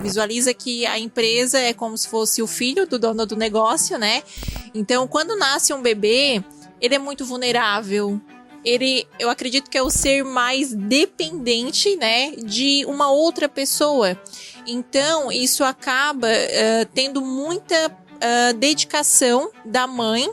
Visualiza que a empresa é como se fosse o filho do dono do negócio, né? Então, quando nasce um bebê, ele é muito vulnerável. Eu acredito que é o ser mais dependente, né, de uma outra pessoa. Então, isso acaba tendo muita dedicação da mãe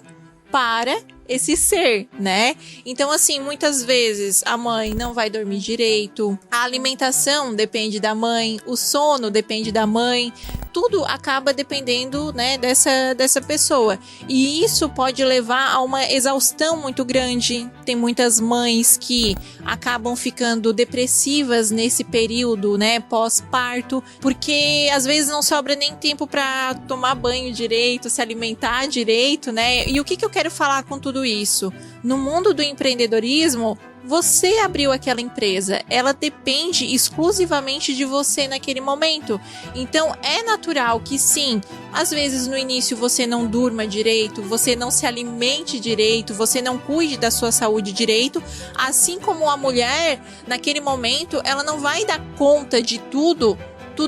para esse ser, né? Então, assim, muitas vezes a mãe não vai dormir direito, a alimentação depende da mãe, o sono depende da mãe, tudo acaba dependendo, né, dessa pessoa. E isso pode levar a uma exaustão muito grande. Tem muitas mães que acabam ficando depressivas nesse período, né, pós-parto, porque às vezes não sobra nem tempo para tomar banho direito, se alimentar direito, né? E o que eu quero falar com tudo isso? No mundo do empreendedorismo, você abriu aquela empresa, ela depende exclusivamente de você naquele momento. Então é natural que sim, às vezes no início você não durma direito, você não se alimente direito, você não cuide da sua saúde direito, assim como a mulher, naquele momento, ela não vai dar conta de tudo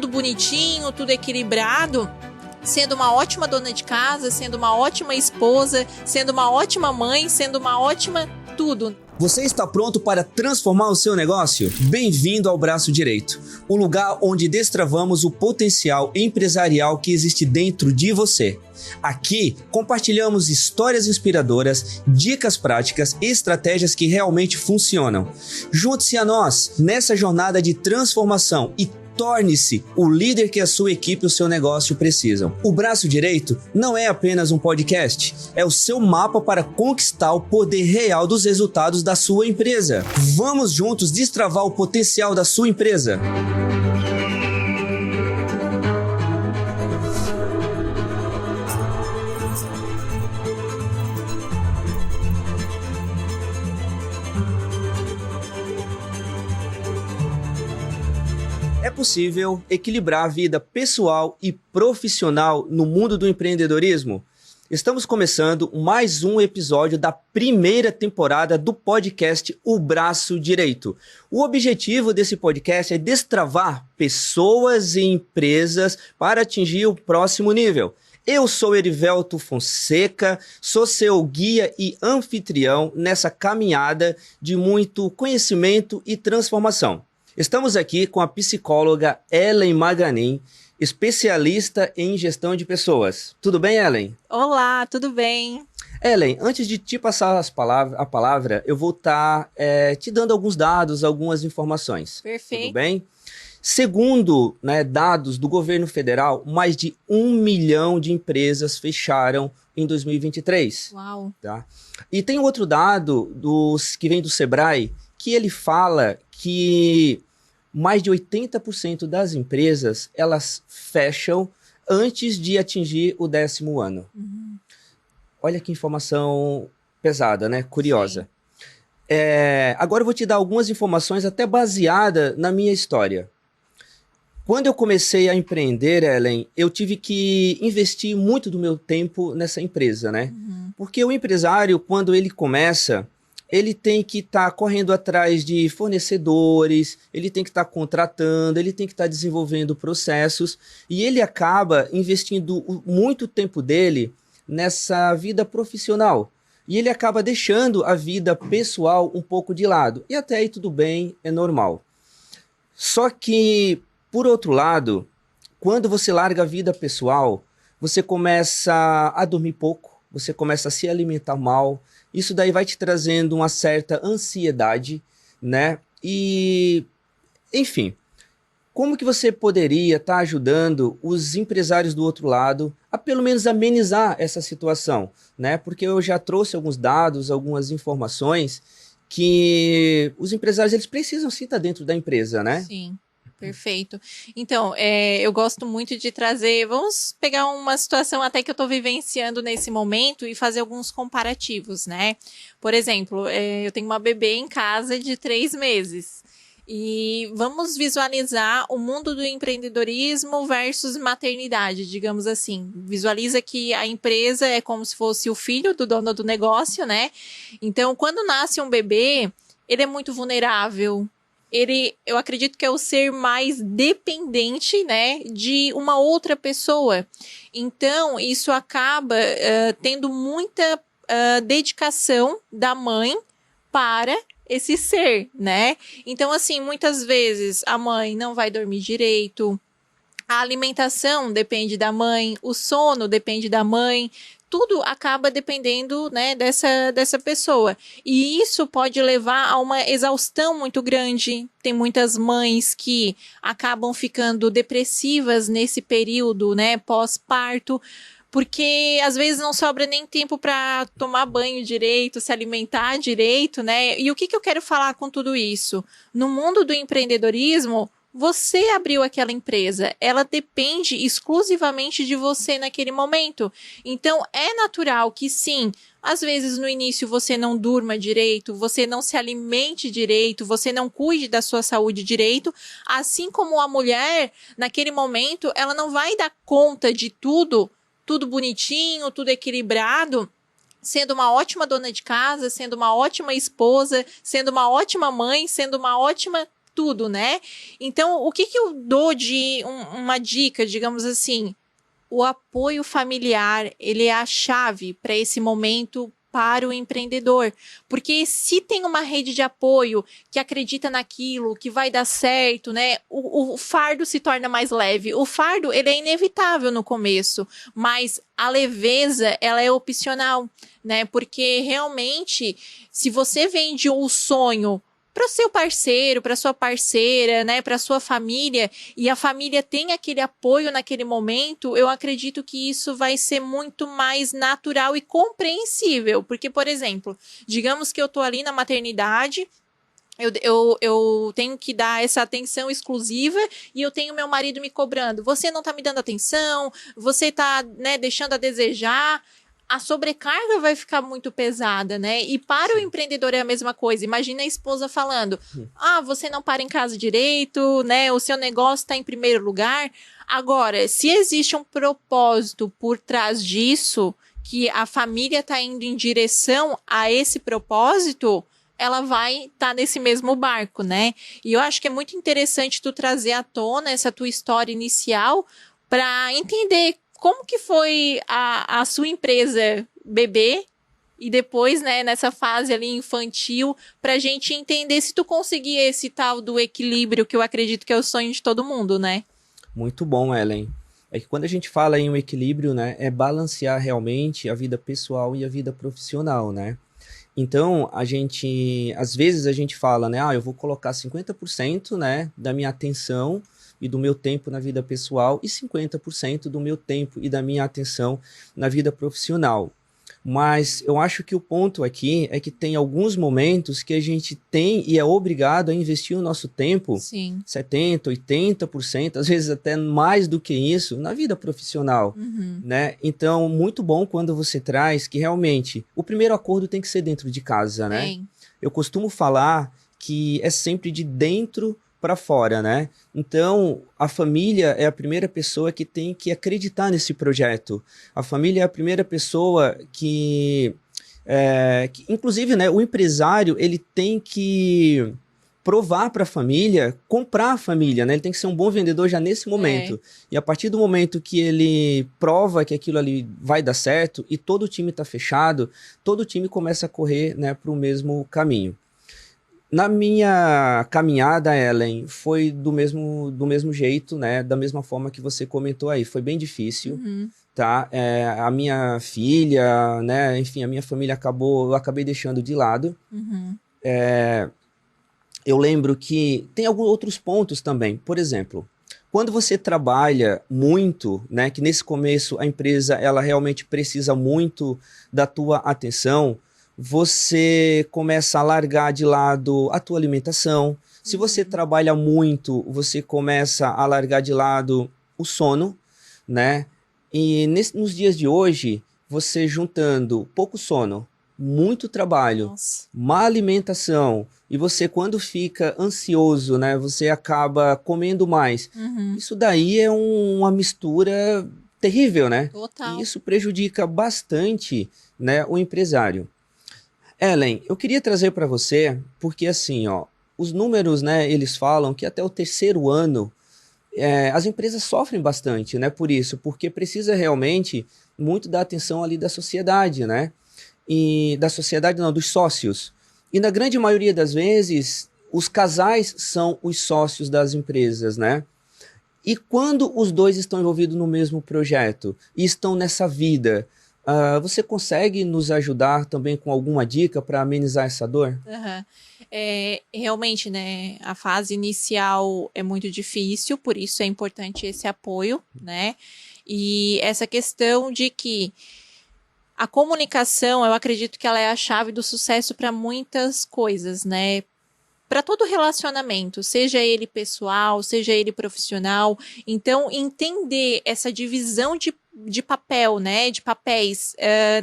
bonitinho, tudo equilibrado, sendo uma ótima dona de casa, sendo uma ótima esposa, sendo uma ótima mãe, sendo uma ótima tudo. Você está pronto para transformar o seu negócio? Bem-vindo ao Braço Direito, um lugar onde destravamos o potencial empresarial que existe dentro de você. Aqui, compartilhamos histórias inspiradoras, dicas práticas e estratégias que realmente funcionam. Junte-se a nós nessa jornada de transformação e torne-se o líder que a sua equipe e o seu negócio precisam. O Braço Direito não é apenas um podcast, é o seu mapa para conquistar o poder real dos resultados da sua empresa. Vamos juntos destravar o potencial da sua empresa. É possível equilibrar a vida pessoal e profissional no mundo do empreendedorismo? Estamos começando mais um episódio da primeira temporada do podcast O Braço Direito. O objetivo desse podcast é destravar pessoas e empresas para atingir o próximo nível. Eu sou Erivelto Fonseca, sou seu guia e anfitrião nessa caminhada de muito conhecimento e transformação. Estamos aqui com a psicóloga Ellen Maganin, especialista em gestão de pessoas. Tudo bem, Ellen? Olá, tudo bem? Ellen, antes de te passar a palavra, eu vou estar te dando alguns dados, algumas informações. Perfeito. Tudo bem? Segundo, dados do governo federal, mais de 1 milhão de empresas fecharam em 2023. Uau! Tá? E tem outro dado que vem do Sebrae, que ele fala que mais de 80% das empresas, elas fecham antes de atingir o 10º ano. Uhum. Olha que informação pesada, né? Curiosa. Agora eu vou te dar algumas informações até baseadas na minha história. Quando eu comecei a empreender, Ellen, eu tive que investir muito do meu tempo nessa empresa, né? Uhum. Porque o empresário, quando ele começa, ele tem que estar correndo atrás de fornecedores, ele tem que estar contratando, ele tem que estar desenvolvendo processos e ele acaba investindo muito tempo dele nessa vida profissional. E ele acaba deixando a vida pessoal um pouco de lado. E até aí tudo bem, é normal. Só que, por outro lado, quando você larga a vida pessoal, você começa a dormir pouco, você começa a se alimentar mal. Isso daí vai te trazendo uma certa ansiedade, né? E, enfim, como que você poderia estar ajudando os empresários do outro lado a pelo menos amenizar essa situação, né? Porque eu já trouxe alguns dados, algumas informações que os empresários eles precisam sim estar dentro da empresa, né? Sim. Perfeito. Então, eu gosto muito de trazer, vamos pegar uma situação até que eu estou vivenciando nesse momento e fazer alguns comparativos, né? Por exemplo, eu tenho uma bebê em casa de 3 meses e vamos visualizar o mundo do empreendedorismo versus maternidade, digamos assim. Visualiza que a empresa é como se fosse o filho do dono do negócio, né? Então, quando nasce um bebê, ele é muito vulnerável. eu acredito que é o ser mais dependente, né, de uma outra pessoa. Então, isso acaba tendo muita dedicação da mãe para esse ser, né? Então, assim, muitas vezes a mãe não vai dormir direito, a alimentação depende da mãe, o sono depende da mãe, tudo acaba dependendo, né, dessa pessoa. E isso pode levar a uma exaustão muito grande. Tem muitas mães que acabam ficando depressivas nesse período, né, pós-parto, porque às vezes não sobra nem tempo para tomar banho direito, se alimentar direito, né? E o que eu quero falar com tudo isso? No mundo do empreendedorismo, você abriu aquela empresa, ela depende exclusivamente de você naquele momento. Então, é natural que sim, às vezes no início você não durma direito, você não se alimente direito, você não cuide da sua saúde direito, assim como a mulher, naquele momento, ela não vai dar conta de tudo bonitinho, tudo equilibrado, sendo uma ótima dona de casa, sendo uma ótima esposa, sendo uma ótima mãe, sendo uma ótima tudo, né? Então, o que eu dou de uma dica, digamos assim, o apoio familiar, ele é a chave para esse momento para o empreendedor, porque se tem uma rede de apoio que acredita naquilo, que vai dar certo, né, o fardo se torna mais leve. O fardo, ele é inevitável no começo, mas a leveza, ela é opcional, né, porque realmente, se você vende o sonho para o seu parceiro, para sua parceira, né, para sua família, e a família tem aquele apoio naquele momento, eu acredito que isso vai ser muito mais natural e compreensível. Porque, por exemplo, digamos que eu tô ali na maternidade, eu tenho que dar essa atenção exclusiva e eu tenho meu marido me cobrando. Você não tá me dando atenção, você tá, né, deixando a desejar. A sobrecarga vai ficar muito pesada, né? E para o empreendedor é a mesma coisa. Imagina a esposa falando, você não para em casa direito, né? O seu negócio está em primeiro lugar. Agora, se existe um propósito por trás disso, que a família está indo em direção a esse propósito, ela vai estar nesse mesmo barco, né? E eu acho que é muito interessante tu trazer à tona essa tua história inicial para entender como que foi a sua empresa bebê e depois, né, nessa fase ali infantil, pra gente entender se tu conseguir esse tal do equilíbrio, que eu acredito que é o sonho de todo mundo, né? Muito bom, Ellen. É que quando a gente fala em um equilíbrio, né, é balancear realmente a vida pessoal e a vida profissional, né? Então, às vezes a gente fala, né, eu vou colocar 50%, né, da minha atenção e do meu tempo na vida pessoal e 50% do meu tempo e da minha atenção na vida profissional. Mas eu acho que o ponto aqui é que tem alguns momentos que a gente tem e é obrigado a investir o nosso tempo, Sim. 70%, 80%, às vezes até mais do que isso, na vida profissional, né? Então, muito bom quando você traz que realmente o primeiro acordo tem que ser dentro de casa, né? Bem. Eu costumo falar que é sempre de dentro para fora, né? Então, a família é a primeira pessoa que tem que acreditar nesse projeto. A família é a primeira pessoa inclusive, né, o empresário, ele tem que provar para a família, comprar a família, né? Ele tem que ser um bom vendedor já nesse momento. E a partir do momento que ele prova que aquilo ali vai dar certo e todo o time está fechado, todo o time começa a correr, né, para o mesmo caminho. Na minha caminhada, Ellen, foi do mesmo jeito, né? Da mesma forma que você comentou aí. Foi bem difícil, tá? A minha filha, né? Enfim, a minha família eu acabei deixando de lado. Eu lembro que tem alguns outros pontos também. Por exemplo, quando você trabalha muito, né? Que nesse começo a empresa, ela realmente precisa muito da tua atenção, você começa a largar de lado a tua alimentação. Se você trabalha muito, você começa a largar de lado o sono, né? E nos dias de hoje, você juntando pouco sono, muito trabalho, má alimentação, e você quando fica ansioso, né? Você acaba comendo mais. Isso daí é uma mistura terrível, né? Total. E isso prejudica bastante, né, o empresário. Ellen, eu queria trazer para você, porque assim, os números, né, eles falam que até o terceiro ano as empresas sofrem bastante, né, por isso, porque precisa realmente muito da atenção ali da sociedade, né, e da sociedade não, dos sócios. E na grande maioria das vezes, os casais são os sócios das empresas, né? E quando os dois estão envolvidos no mesmo projeto e estão nessa vida, você consegue nos ajudar também com alguma dica para amenizar essa dor? Uhum. Realmente, né, a fase inicial é muito difícil, por isso é importante esse apoio, né? E essa questão de que a comunicação, eu acredito que ela é a chave do sucesso para muitas coisas, né? Para todo relacionamento, seja ele pessoal, seja ele profissional. Então, entender essa divisão de papel, né, de papéis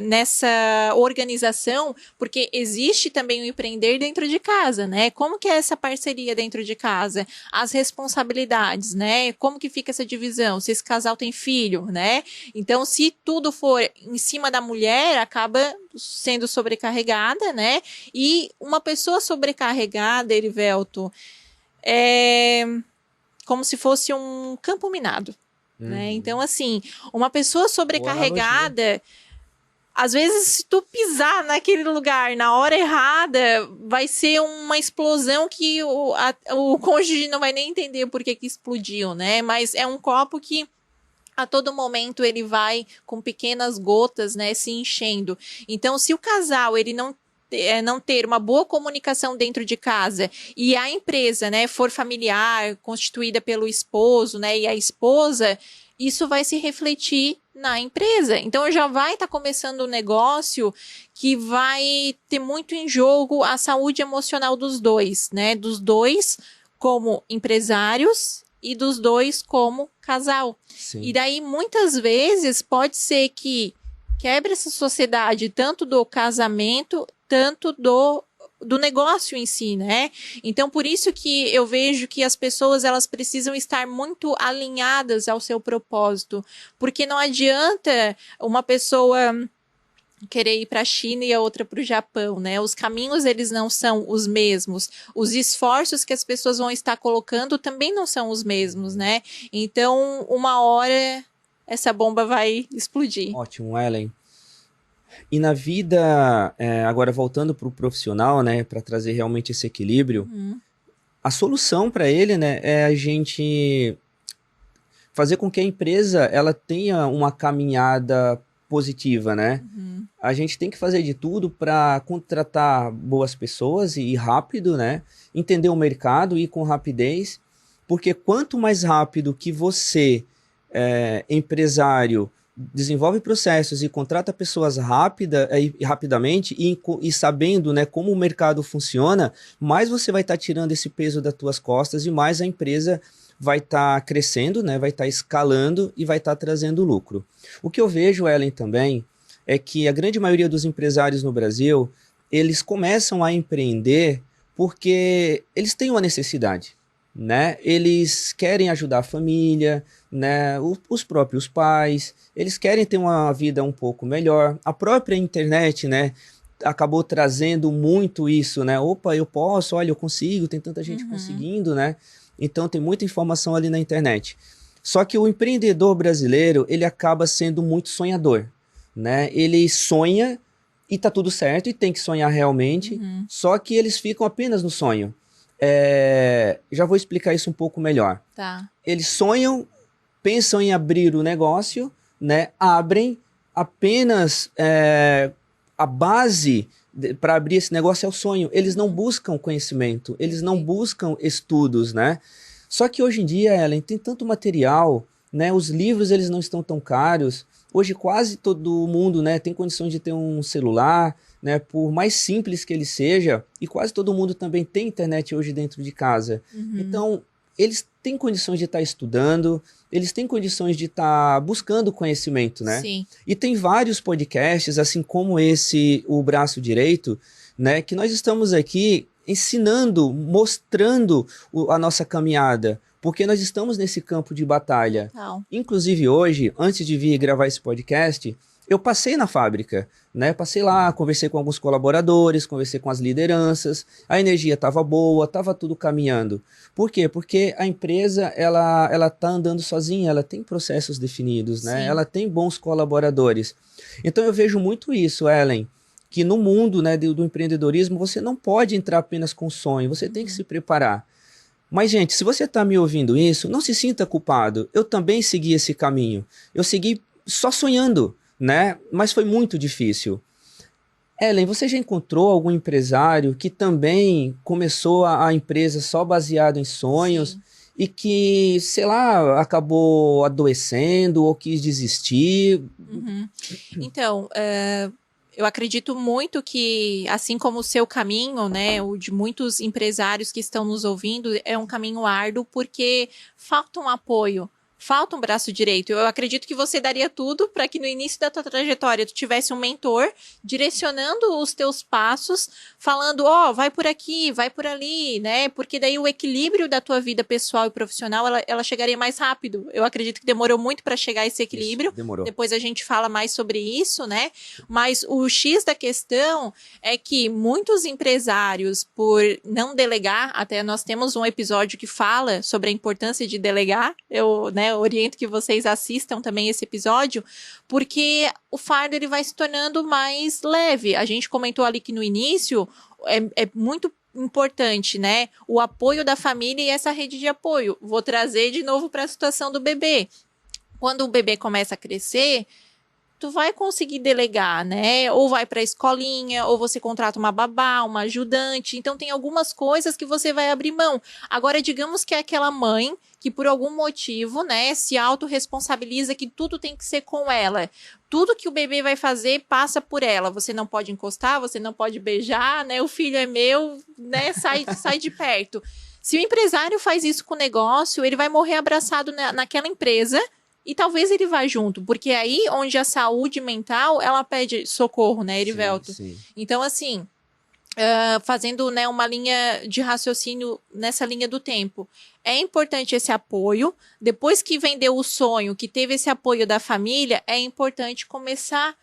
nessa organização, porque existe também o empreender dentro de casa, né? Como que é essa parceria dentro de casa? As responsabilidades, né? Como que fica essa divisão? Se esse casal tem filho, né? Então, se tudo for em cima da mulher, acaba sendo sobrecarregada, né? E uma pessoa sobrecarregada, Erivelto, é como se fosse um campo minado. Né? Então, assim, uma pessoa sobrecarregada, às vezes, se tu pisar naquele lugar na hora errada, vai ser uma explosão que o cônjuge não vai nem entender por que explodiu, né? Mas é um copo que a todo momento ele vai com pequenas gotas, né, se enchendo. Então, se o casal ele não ter uma boa comunicação dentro de casa e a empresa, né, for familiar, constituída pelo esposo, né, e a esposa, isso vai se refletir na empresa. Então, já vai estar começando um negócio que vai ter muito em jogo a saúde emocional dos dois, né, dos dois como empresários e dos dois como casal. Sim. E daí, muitas vezes, pode ser que quebre essa sociedade tanto do casamento, tanto do negócio em si, né? Então, por isso que eu vejo que as pessoas, elas precisam estar muito alinhadas ao seu propósito, porque não adianta uma pessoa querer ir para a China e a outra para o Japão, né? Os caminhos, eles não são os mesmos. Os esforços que as pessoas vão estar colocando também não são os mesmos, né? Então, uma hora, essa bomba vai explodir. Ótimo, Ellen. E na vida, agora voltando para o profissional, né, para trazer realmente esse equilíbrio, a solução para ele, né, é a gente fazer com que a empresa ela tenha uma caminhada positiva, né? A gente tem que fazer de tudo para contratar boas pessoas e ir rápido, né? Entender o mercado e ir com rapidez, porque quanto mais rápido que você, empresário, desenvolve processos e contrata pessoas rapidamente e sabendo, né, como o mercado funciona, mais você vai estar tirando esse peso das tuas costas e mais a empresa vai estar crescendo, né, vai estar escalando e vai estar trazendo lucro. O que eu vejo, Ellen, também, é que a grande maioria dos empresários no Brasil, eles começam a empreender porque eles têm uma necessidade, né? Eles querem ajudar a família, né? Os próprios pais, eles querem ter uma vida um pouco melhor. A própria internet, né, acabou trazendo muito isso, né? Opa, eu posso, olha, eu consigo, tem tanta gente conseguindo, né? Então tem muita informação ali na internet. Só que o empreendedor brasileiro, ele acaba sendo muito sonhador, né? Ele sonha e tá tudo certo e tem que sonhar realmente, só que eles ficam apenas no sonho. Já vou explicar isso um pouco melhor. Tá. Eles sonham, pensam em abrir o negócio, né? Abrem apenas a base para abrir esse negócio é o sonho. Eles não buscam conhecimento, eles não buscam estudos, né? Só que hoje em dia, Ellen, tem tanto material, né? Os livros, eles não estão tão caros. Hoje quase todo mundo, né, tem condições de ter um celular, né, por mais simples que ele seja, e quase todo mundo também tem internet hoje dentro de casa. Então, eles têm condições de estar estudando, eles têm condições de estar buscando conhecimento, né? Sim. E tem vários podcasts, assim como esse, o Braço Direito, né, que nós estamos aqui ensinando, mostrando a nossa caminhada, porque nós estamos nesse campo de batalha. Não. Inclusive hoje, antes de vir gravar esse podcast, eu passei na fábrica, né? Passei lá, conversei com alguns colaboradores, conversei com as lideranças, a energia estava boa, estava tudo caminhando. Por quê? Porque a empresa, ela tá andando sozinha, ela tem processos definidos, né? Sim. Ela tem bons colaboradores. Então eu vejo muito isso, Ellen, que no mundo, né, do empreendedorismo, você não pode entrar apenas com sonho, você tem que se preparar. Mas, gente, se você está me ouvindo isso, não se sinta culpado. Eu também segui esse caminho. Eu segui só sonhando, né? Mas foi muito difícil. Ellen, você já encontrou algum empresário que também começou a empresa só baseado em sonhos Sim. e que, sei lá, acabou adoecendo ou quis desistir? Uhum. Então, eu acredito muito que, assim como o seu caminho, né, o de muitos empresários que estão nos ouvindo, é um caminho árduo porque falta um apoio. Falta um braço direito. Eu acredito que você daria tudo para que no início da tua trajetória tu tivesse um mentor direcionando os teus passos, falando, ó, vai por aqui, vai por ali, né? Porque daí o equilíbrio da tua vida pessoal e profissional, ela chegaria mais rápido. Eu acredito que demorou muito para chegar a esse equilíbrio. Isso, demorou. Depois a gente fala mais sobre isso, né? Mas o X da questão é que muitos empresários, por não delegar, até nós temos um episódio que fala sobre a importância de delegar, eu, né, oriento que vocês assistam também esse episódio, porque o fardo ele vai se tornando mais leve. A gente comentou ali que no início é muito importante, né? O apoio da família e essa rede de apoio. Vou trazer de novo para a situação do bebê. Quando o bebê começa a crescer, tu vai conseguir delegar, né? Ou vai para a escolinha, ou você contrata uma babá, uma ajudante. Então, tem algumas coisas que você vai abrir mão. Agora, digamos que é aquela mãe que, por algum motivo, né, se autorresponsabiliza que tudo tem que ser com ela. Tudo que o bebê vai fazer passa por ela. Você não pode encostar, você não pode beijar, né? O filho é meu, né? Sai de perto. Se o empresário faz isso com o negócio, ele vai morrer abraçado naquela empresa. E talvez ele vá junto, porque aí onde a saúde mental, ela pede socorro, né, Erivelto? Sim, sim. Então, assim, fazendo, né, uma linha de raciocínio nessa linha do tempo, é importante esse apoio. Depois que vendeu o sonho, que teve esse apoio da família, é importante começar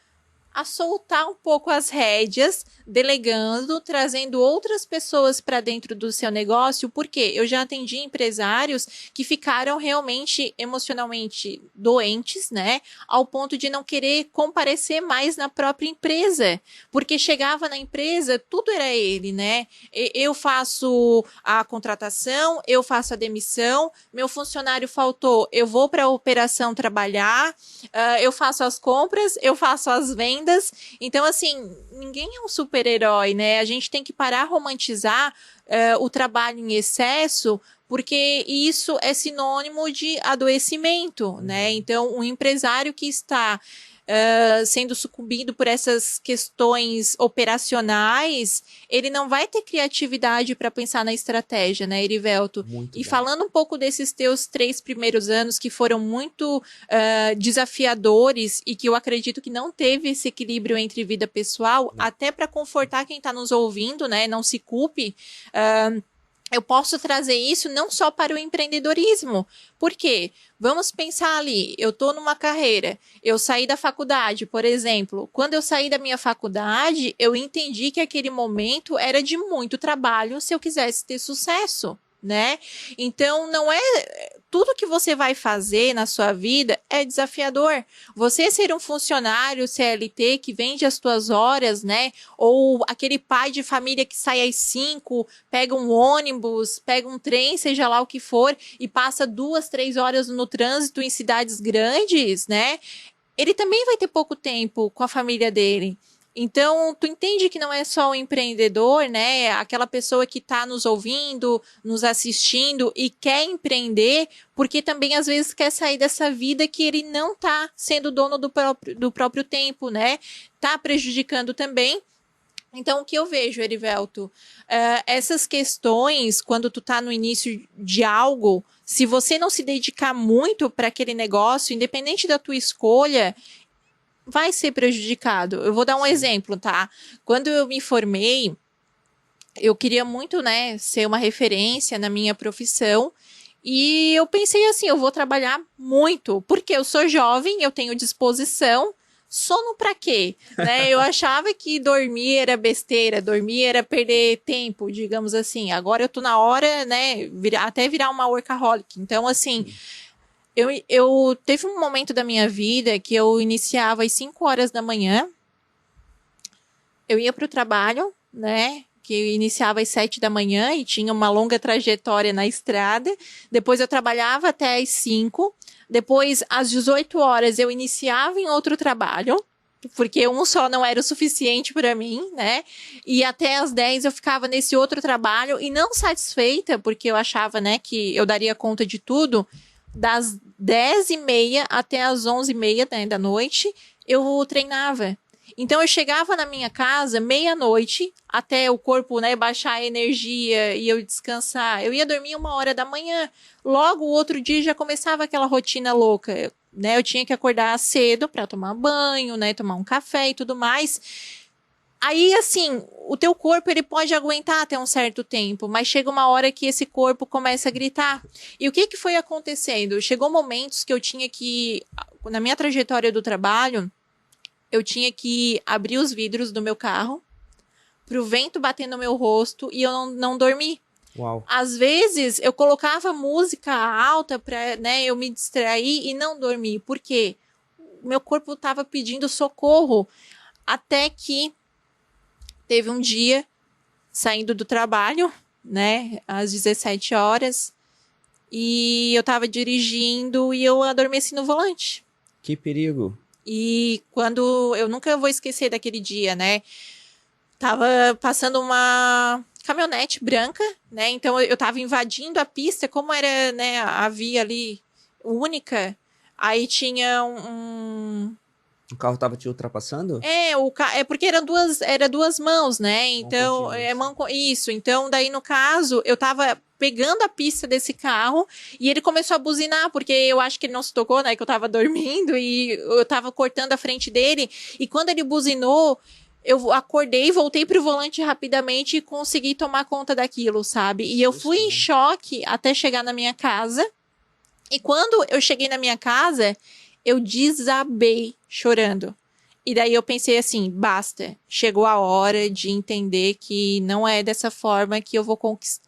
a soltar um pouco as rédeas, delegando, trazendo outras pessoas para dentro do seu negócio, porque eu já atendi empresários que ficaram realmente emocionalmente doentes, né, ao ponto de não querer comparecer mais na própria empresa, porque chegava na empresa, tudo era ele, né, eu faço a contratação, eu faço a demissão, meu funcionário faltou, eu vou para a operação trabalhar, eu faço as compras, eu faço as vendas. Então, assim, ninguém é um super-herói, né? A gente tem que parar a romantizar o trabalho em excesso, porque isso é sinônimo de adoecimento, né? Então, um empresário que está sendo sucumbido por essas questões operacionais, ele não vai ter criatividade para pensar na estratégia, né, Erivelto? Muito E bom. falando um pouco desses teus 3 primeiros anos que foram muito desafiadores e que eu acredito que não teve esse equilíbrio entre vida pessoal, Não. até para confortar quem está nos ouvindo, né? Não se culpe. Eu posso trazer isso não só para o empreendedorismo. Por quê? Vamos pensar ali, eu estou numa carreira, eu saí da faculdade, por exemplo. Quando eu saí da minha faculdade, eu entendi que aquele momento era de muito trabalho se eu quisesse ter sucesso, né? Então, não é tudo que você vai fazer na sua vida é desafiador. Você ser um funcionário CLT que vende as suas horas, né? Ou aquele pai de família que sai às 5, pega um ônibus, pega um trem, seja lá o que for, e passa 2, 3 horas no trânsito em cidades grandes, né? Ele também vai ter pouco tempo com a família dele. Então, tu entende que não é só o empreendedor, né? Aquela pessoa que está nos ouvindo, nos assistindo e quer empreender, porque também às vezes quer sair dessa vida que ele não está sendo dono do próprio tempo, né? Tá prejudicando também. Então, o que eu vejo, Erivelto, essas questões, quando tu tá no início de algo, se você não se dedicar muito para aquele negócio, independente da tua escolha, vai ser prejudicado. Eu vou dar um exemplo, tá? Quando eu me formei, eu queria muito, né, ser uma referência na minha profissão. E eu pensei assim, eu vou trabalhar muito, porque eu sou jovem, eu tenho disposição, sono pra quê? Né? Eu achava que dormir era besteira, dormir era perder tempo, digamos assim. Agora eu tô na hora, né, até virar uma workaholic. Então, assim, eu teve um momento da minha vida que eu iniciava às 5 horas da manhã, eu ia pro trabalho, né, que eu iniciava às 7 da manhã e tinha uma longa trajetória na estrada. Depois eu trabalhava até às 5. Depois, às 18 horas, eu iniciava em outro trabalho, porque um só não era o suficiente para mim, né? E até às 10 eu ficava nesse outro trabalho e não satisfeita, porque eu achava, né, que eu daria conta de tudo. Das 10h30 até as 11h30, né, da noite, eu treinava. Então, eu chegava na minha casa meia-noite, até o corpo, né, baixar a energia e eu descansar. Eu ia dormir 1h da manhã. Logo, o outro dia já começava aquela rotina louca, né? Eu tinha que acordar cedo para tomar banho, né, tomar um café e tudo mais. Aí, assim, o teu corpo, ele pode aguentar até um certo tempo, mas chega uma hora que esse corpo começa a gritar. E o que que foi acontecendo? Chegou momentos que eu tinha que, na minha trajetória do trabalho, eu tinha que abrir os vidros do meu carro pro vento bater no meu rosto e eu não dormir. Uau. Às vezes, eu colocava música alta pra, né, eu me distrair e não dormir. Por quê? O meu corpo estava pedindo socorro. Até que teve um dia, saindo do trabalho, né, às 17 horas, e eu estava dirigindo e eu adormeci no volante. Que perigo. E quando... Eu nunca vou esquecer daquele dia, né? Tava passando uma caminhonete branca, né? Então eu tava invadindo a pista, como era, né, a via ali única. Aí tinha O carro tava te ultrapassando? É porque era duas mãos, né? Então, contínua, isso. Então, daí no caso, eu tava pegando a pista desse carro e ele começou a buzinar, porque eu acho que ele não se tocou, né? Que eu tava dormindo e eu tava cortando a frente dele. E quando ele buzinou, eu acordei, voltei pro volante rapidamente e consegui tomar conta daquilo, sabe? E eu fui em choque até chegar na minha casa. E quando eu cheguei na minha casa, eu desabei chorando. E daí eu pensei assim, basta, chegou a hora de entender que não é dessa forma que eu vou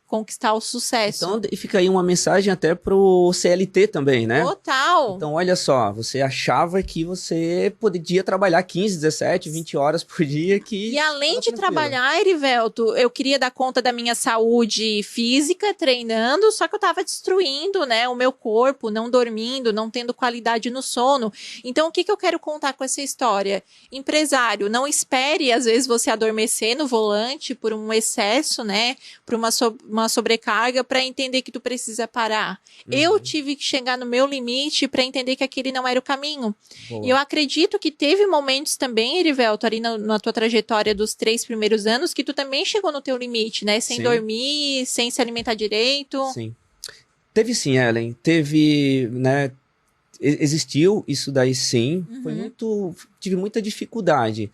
conquistar o sucesso. Então, e fica aí uma mensagem até pro CLT também, né? Total. Então, olha só, você achava que você podia trabalhar 15, 17, 20 horas por dia que... E além de trabalhar, Erivelto, eu queria dar conta da minha saúde física, treinando, só que eu tava destruindo, né, o meu corpo, não dormindo, não tendo qualidade no sono. Então, o que que eu quero contar com essa história? Empresário, não espere, às vezes, você adormecer no volante por um excesso, né, por uma sobrecarga para entender que tu precisa parar. Eu tive que chegar no meu limite para entender que aquele não era o caminho. Boa. E eu acredito que teve momentos também, Erivelto, ali na tua trajetória dos 3 primeiros anos, que tu também chegou no teu limite, né? Sem dormir, sem se alimentar direito. Sim. Teve sim, Ellen. Teve, né? Existiu isso daí sim. Tive muita dificuldade.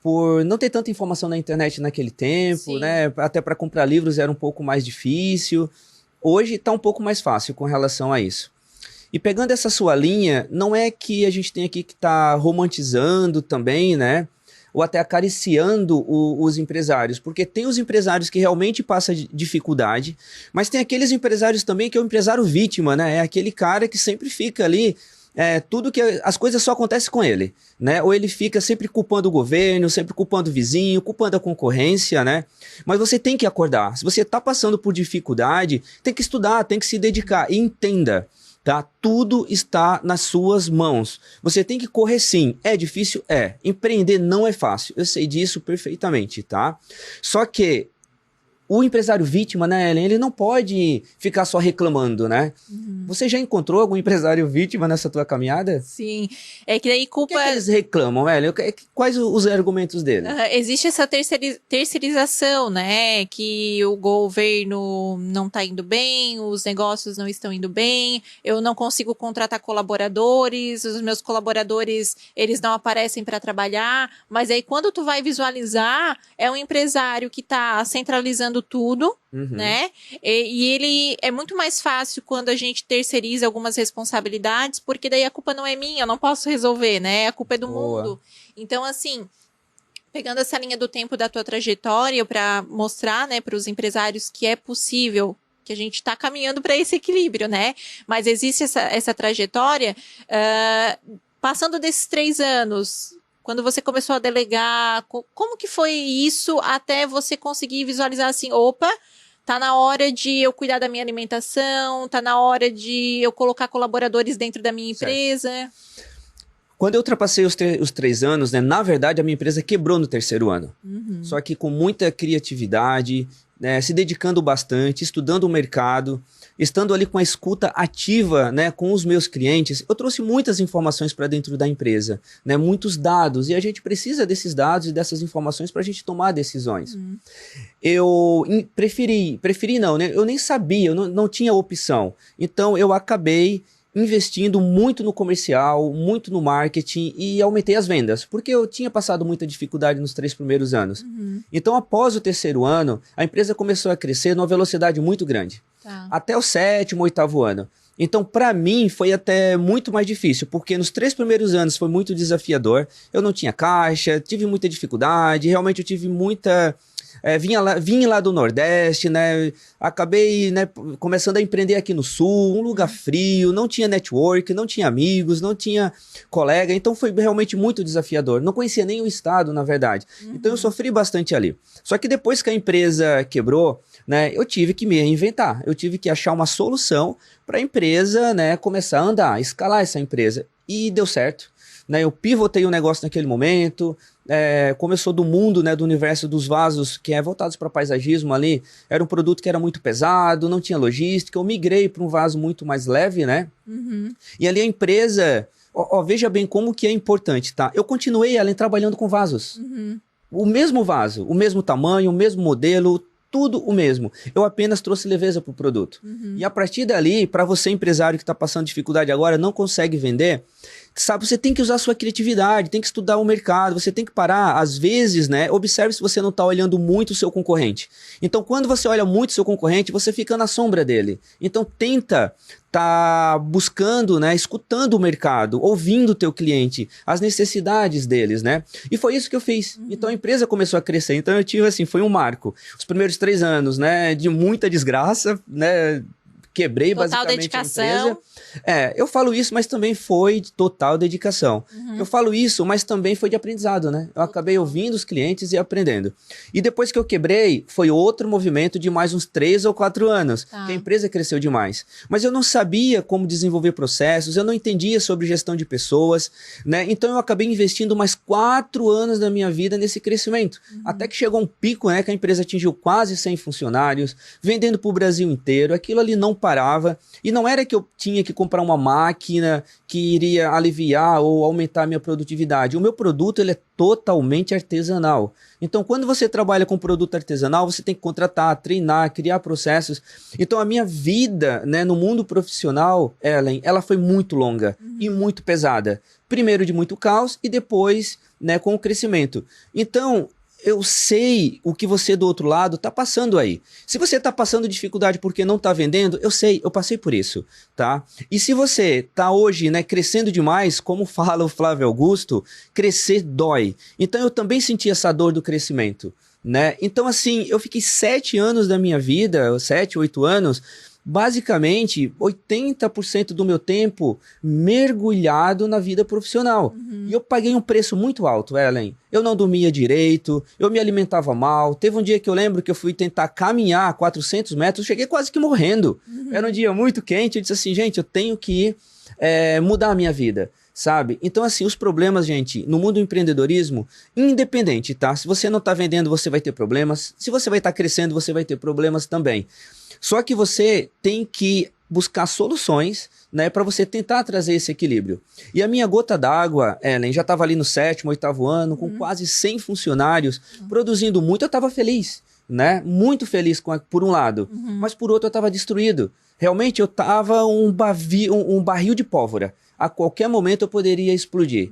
Por não ter tanta informação na internet naquele tempo, né? Até para comprar livros era um pouco mais difícil. Hoje está um pouco mais fácil com relação a isso. E pegando essa sua linha, não é que a gente tem aqui que tá romantizando também, né? Ou até acariciando os empresários, porque tem os empresários que realmente passam dificuldade, mas tem aqueles empresários também que é o empresário vítima, né? É aquele cara que sempre fica ali, tudo que as coisas só acontecem com ele, né? Ou ele fica sempre culpando o governo, sempre culpando o vizinho, culpando a concorrência, né? Mas você tem que acordar. Se você está passando por dificuldade, tem que estudar, tem que se dedicar. E entenda, tá? Tudo está nas suas mãos. Você tem que correr sim. É difícil? É. Empreender não é fácil. Eu sei disso perfeitamente, tá? Só que o empresário vítima, né, Ellen, ele não pode ficar só reclamando, né? Você já encontrou algum empresário vítima nessa tua caminhada? Sim. É que daí culpa... O que eles reclamam, Ellen? Quais os argumentos deles? Existe essa terceirização, né? Que o governo não está indo bem, os negócios não estão indo bem, eu não consigo contratar colaboradores, os meus colaboradores, eles não aparecem para trabalhar, mas aí quando tu vai visualizar, é um empresário que está centralizando terceirizando tudo, né? E ele é muito mais fácil quando a gente terceiriza algumas responsabilidades, porque daí a culpa não é minha, eu não posso resolver, né? A culpa é do mundo. Então, assim, pegando essa linha do tempo da tua trajetória para mostrar, né, para os empresários que é possível, que a gente está caminhando para esse equilíbrio, né? Mas existe essa trajetória, passando desses 3 anos, quando você começou a delegar, como que foi isso até você conseguir visualizar assim, opa, tá na hora de eu cuidar da minha alimentação, tá na hora de eu colocar colaboradores dentro da minha empresa? Quando eu ultrapassei os 3 anos, né, na verdade a minha empresa quebrou no 3º ano. Só que com muita criatividade, né, se dedicando bastante, estudando o mercado, estando ali com a escuta ativa, né, com os meus clientes, eu trouxe muitas informações para dentro da empresa, né, muitos dados, e a gente precisa desses dados e dessas informações para a gente tomar decisões. Eu preferi não, né, eu nem sabia, eu não tinha opção. Então eu acabei investindo muito no comercial, muito no marketing e aumentei as vendas, porque eu tinha passado muita dificuldade nos 3 primeiros anos. Então, após o 3º ano, a empresa começou a crescer numa velocidade muito grande, até o 7º, 8º ano. Então, para mim, foi até muito mais difícil, porque nos 3 primeiros anos foi muito desafiador, eu não tinha caixa, tive muita dificuldade, realmente eu tive muita... vim lá do Nordeste, né? Acabei, né, começando a empreender aqui no Sul, um lugar frio, não tinha network, não tinha amigos, não tinha colega, então foi realmente muito desafiador. Não conhecia nem o estado, na verdade. Então eu sofri bastante ali. Só que depois que a empresa quebrou, né, eu tive que me reinventar, eu tive que achar uma solução para a empresa, né, começar a andar, escalar essa empresa. E deu certo. Né, eu pivotei o negócio naquele momento, começou do mundo, né, do universo dos vasos, que é voltados para paisagismo ali, era um produto que era muito pesado, não tinha logística, eu migrei para um vaso muito mais leve, né, e ali a empresa, veja bem como que é importante, tá, eu continuei além trabalhando com vasos, o mesmo vaso, o mesmo tamanho, o mesmo modelo, tudo o mesmo. Eu apenas trouxe leveza para o produto. E a partir dali, para você empresário que está passando dificuldade agora, não consegue vender, sabe, você tem que usar a sua criatividade, tem que estudar o mercado, você tem que parar, às vezes, né, observe se você não está olhando muito o seu concorrente. Então, quando você olha muito o seu concorrente, você fica na sombra dele. Então, tenta tá buscando, né, escutando o mercado, ouvindo o teu cliente, as necessidades deles, né? E foi isso que eu fiz. Então a empresa começou a crescer. Então eu tive assim, foi um marco. Os primeiros 3 anos, né, de muita desgraça, né? Quebrei total basicamente dedicação. a empresa. Eu falo isso, mas também foi de total dedicação. Eu falo isso, mas também foi de aprendizado, né? Eu acabei ouvindo os clientes e aprendendo. E depois que eu quebrei, foi outro movimento de mais uns 3 ou 4 anos, que a empresa cresceu demais. Mas eu não sabia como desenvolver processos, eu não entendia sobre gestão de pessoas, né? Então eu acabei investindo mais 4 anos da minha vida nesse crescimento. Até que chegou um pico, né, que a empresa atingiu quase 100 funcionários, vendendo para o Brasil inteiro. Aquilo ali não parava. E não era que eu tinha que comprar uma máquina que iria aliviar ou aumentar a minha produtividade. O meu produto ele é totalmente artesanal. Então, quando você trabalha com produto artesanal, você tem que contratar, treinar, criar processos. Então, a minha vida, né, no mundo profissional, Ellen, ela foi muito longa e muito pesada. Primeiro de muito caos e depois, né, com o crescimento. Então, eu sei o que você do outro lado está passando aí. Se você está passando dificuldade porque não está vendendo, eu sei, eu passei por isso, tá? E se você está hoje, né, crescendo demais, como fala o Flávio Augusto, crescer dói. Então eu também senti essa dor do crescimento, né? Então assim, eu fiquei 7 anos da minha vida, 7, 8 anos, basicamente 80% do meu tempo mergulhado na vida profissional. E eu paguei um preço muito alto, Ellen. Eu não dormia direito, eu me alimentava mal. Teve um dia que eu lembro que eu fui tentar caminhar 400 metros, cheguei quase que morrendo. Era um dia muito quente, eu disse assim, gente, eu tenho que mudar a minha vida, sabe? Então assim, os problemas, gente, no mundo do empreendedorismo, independente, tá? Se você não tá vendendo, você vai ter problemas. Se você vai estar crescendo, você vai ter problemas também. Só que você tem que buscar soluções, né, para você tentar trazer esse equilíbrio. E a minha gota d'água, Ellen, já estava ali no 7º, 8º ano, com quase 100 funcionários, produzindo muito, eu estava feliz, né? Muito feliz por um lado, mas por outro eu estava destruído. Realmente eu estava um barril de pólvora. A qualquer momento eu poderia explodir.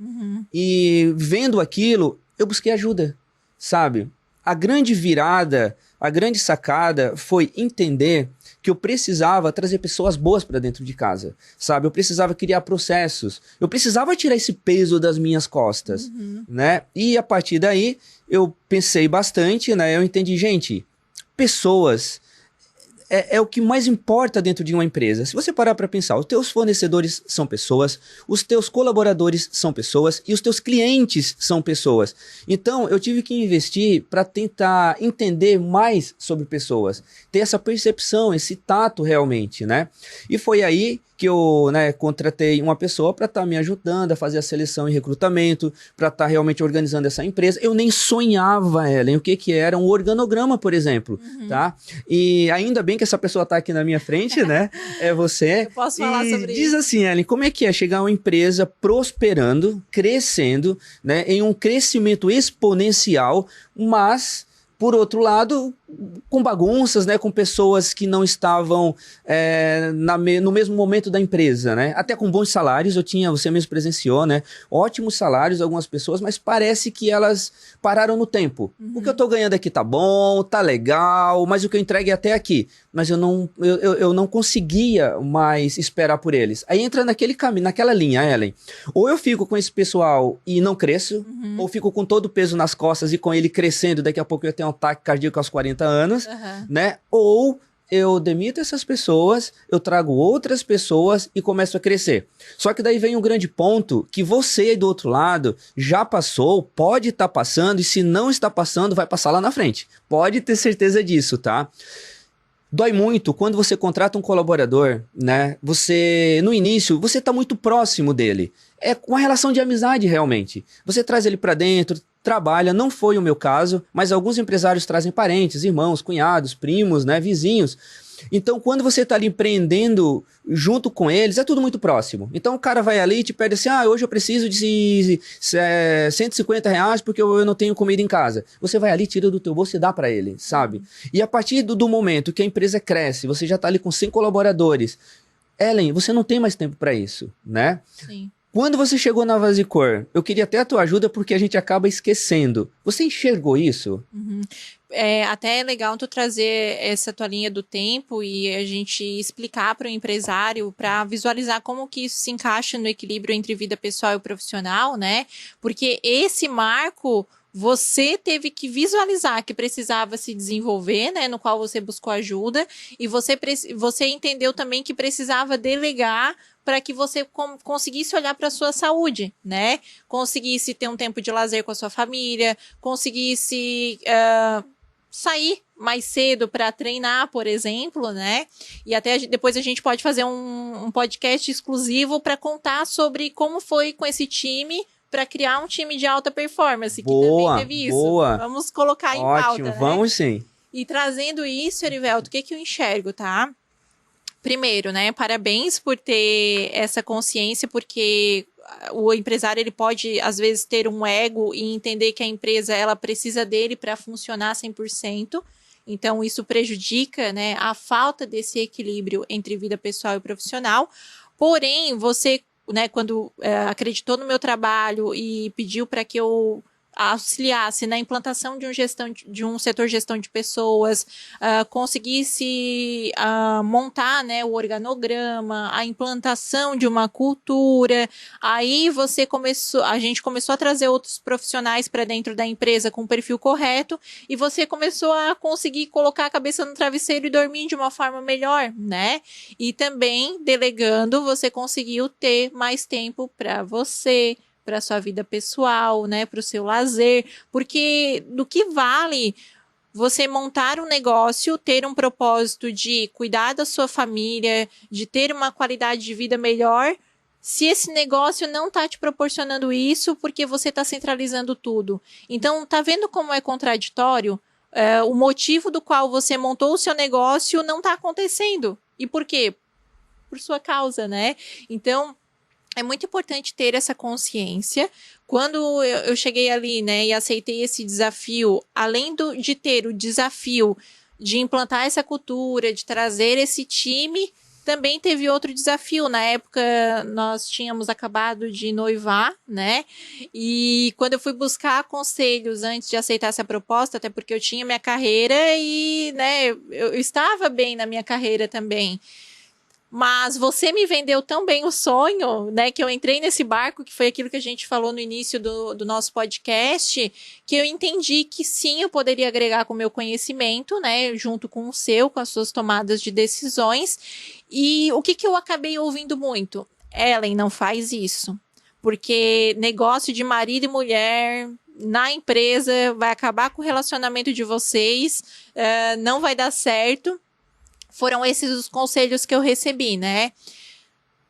E vendo aquilo, eu busquei ajuda, sabe? A grande virada, A grande sacada foi entender que eu precisava trazer pessoas boas para dentro de casa, sabe? Eu precisava criar processos, eu precisava tirar esse peso das minhas costas, né? E a partir daí, eu pensei bastante, né? Eu entendi, gente, pessoas é o que mais importa dentro de uma empresa. Se você parar para pensar, os teus fornecedores são pessoas, os teus colaboradores são pessoas e os teus clientes são pessoas. Então, eu tive que investir para tentar entender mais sobre pessoas, ter essa percepção, esse tato realmente, né? E foi aí que eu, né, contratei uma pessoa para estar me ajudando a fazer a seleção e recrutamento, para estar realmente organizando essa empresa. Eu nem sonhava, Ellen, o que era um organograma, por exemplo, tá? E ainda bem que essa pessoa está aqui na minha frente, né? É você. Eu posso falar sobre isso. Diz assim, Ellen, como é que é chegar a uma empresa prosperando, crescendo, né, em um crescimento exponencial, mas, por outro lado, com bagunças, né, com pessoas que não estavam no mesmo momento da empresa, né, até com bons salários, você mesmo presenciou, né, ótimos salários, algumas pessoas, mas parece que elas pararam no tempo. O que eu tô ganhando aqui tá bom, tá legal, mas o que eu entregue é até aqui, mas eu não conseguia mais esperar por eles. Aí entra naquele caminho, naquela linha, Ellen, ou eu fico com esse pessoal e não cresço, ou fico com todo o peso nas costas e com ele crescendo, daqui a pouco eu tenho um ataque cardíaco aos 40 anos, né? Ou eu demito essas pessoas, eu trago outras pessoas e começo a crescer. Só que daí vem um grande ponto que você aí do outro lado já passou, pode estar passando, e se não está passando, vai passar lá na frente. Pode ter certeza disso, tá? Dói muito quando você contrata um colaborador, né? No início, você está muito próximo dele. É uma relação de amizade, realmente. Você traz ele para dentro, trabalha, não foi o meu caso, mas alguns empresários trazem parentes, irmãos, cunhados, primos, né, vizinhos. Então, quando você está ali empreendendo junto com eles, é tudo muito próximo. Então, o cara vai ali e te pede assim, hoje eu preciso de R$150 porque eu não tenho comida em casa. Você vai ali, tira do teu bolso e dá para ele, sabe? E a partir do momento que a empresa cresce, você já está ali com 100 colaboradores, Ellen, você não tem mais tempo para isso, né? Sim. Quando você chegou na Vazicor, eu queria até a tua ajuda porque a gente acaba esquecendo. Você enxergou isso? Até é legal tu trazer essa tua linha do tempo e a gente explicar para o empresário, para visualizar como que isso se encaixa no equilíbrio entre vida pessoal e profissional, né? Porque esse marco você teve que visualizar que precisava se desenvolver, né? No qual você buscou ajuda e você entendeu também que precisava delegar para que você conseguisse olhar para a sua saúde, né? Conseguisse ter um tempo de lazer com a sua família, conseguisse sair mais cedo para treinar, por exemplo, né? E até depois a gente pode fazer um podcast exclusivo para contar sobre como foi com esse time para criar um time de alta performance, que também teve isso. Boa. Vamos colocar em pauta, Ótimo, né? vamos sim. E trazendo isso, Erivelto, o que eu enxergo, tá? Primeiro, né, parabéns por ter essa consciência, porque o empresário ele pode, às vezes, ter um ego e entender que a empresa ela precisa dele para funcionar 100%. Então, isso prejudica, né, a falta desse equilíbrio entre vida pessoal e profissional. Porém, você, né, quando acreditou no meu trabalho e pediu para que eu auxiliasse na implantação de um setor de gestão de pessoas, conseguisse montar, né, o organograma, a implantação de uma cultura. Aí a gente começou a trazer outros profissionais para dentro da empresa com o perfil correto e você começou a conseguir colocar a cabeça no travesseiro e dormir de uma forma melhor, né? E também, delegando, você conseguiu ter mais tempo para você, para sua vida pessoal, né, para o seu lazer, porque do que vale você montar um negócio, ter um propósito de cuidar da sua família, de ter uma qualidade de vida melhor, se esse negócio não está te proporcionando isso, porque você está centralizando tudo. Então, tá vendo como é contraditório? O motivo do qual você montou o seu negócio não está acontecendo. E por quê? Por sua causa, né? Então, é muito importante ter essa consciência. Quando eu cheguei ali, né, e aceitei esse desafio, além de ter o desafio de implantar essa cultura, de trazer esse time, também teve outro desafio. Na época, nós tínhamos acabado de noivar, né? E quando eu fui buscar conselhos antes de aceitar essa proposta, até porque eu tinha minha carreira e, né, eu estava bem na minha carreira também. Mas você me vendeu tão bem o sonho, né, que eu entrei nesse barco, que foi aquilo que a gente falou no início do nosso podcast, que eu entendi que sim, eu poderia agregar com o meu conhecimento, né, junto com o seu, com as suas tomadas de decisões. E o que eu acabei ouvindo muito? Ellen, não faz isso, porque negócio de marido e mulher na empresa vai acabar com o relacionamento de vocês, não vai dar certo. Foram esses os conselhos que eu recebi, né?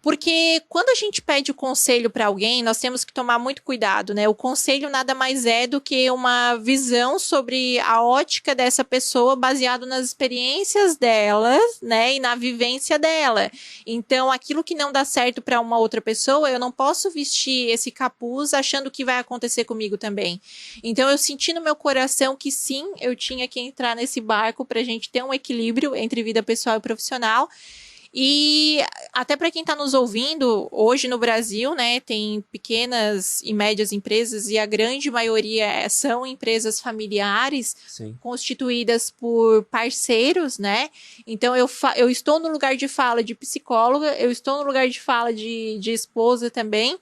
Porque quando a gente pede o conselho para alguém, nós temos que tomar muito cuidado, né? O conselho nada mais é do que uma visão sobre a ótica dessa pessoa baseado nas experiências dela, né? E na vivência dela. Então, aquilo que não dá certo para uma outra pessoa, eu não posso vestir esse capuz achando que vai acontecer comigo também. Então, eu senti no meu coração que sim, eu tinha que entrar nesse barco para a gente ter um equilíbrio entre vida pessoal e profissional. E até para quem está nos ouvindo, hoje no Brasil, né, tem pequenas e médias empresas e a grande maioria são empresas familiares, sim, constituídas por parceiros, né? Então eu estou no lugar de fala de psicóloga, eu estou no lugar de fala de esposa também,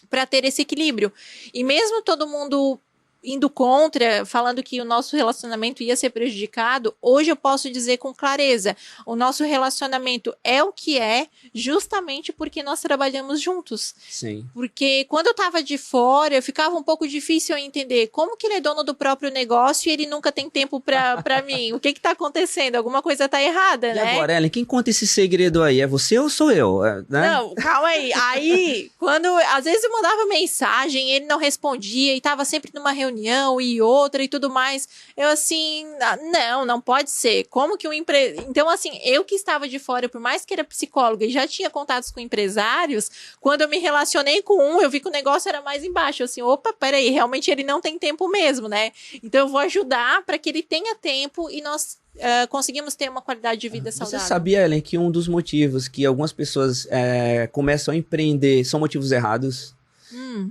para ter esse equilíbrio. E mesmo todo mundo indo contra, falando que o nosso relacionamento ia ser prejudicado, hoje eu posso dizer com clareza, o nosso relacionamento é o que é, justamente porque nós trabalhamos juntos. Sim. Porque quando eu tava de fora, ficava um pouco difícil eu entender como que ele é dono do próprio negócio e ele nunca tem tempo pra mim. O que tá acontecendo? Alguma coisa tá errada, e né? E agora, Ellen, quem conta esse segredo aí? É você ou sou eu? Né? Não, calma aí. Aí, quando às vezes eu mandava mensagem, ele não respondia e tava sempre numa reunião e outra e tudo mais. Eu assim, não pode ser. Como que Então, assim, eu que estava de fora, por mais que era psicóloga e já tinha contatos com empresários, quando eu me relacionei com eu vi que o negócio era mais embaixo. Eu assim, opa, peraí, realmente ele não tem tempo mesmo, né? Então, eu vou ajudar para que ele tenha tempo e nós conseguimos ter uma qualidade de vida saudável. Você sabia, Ellen, que um dos motivos que algumas pessoas começam a empreender são motivos errados?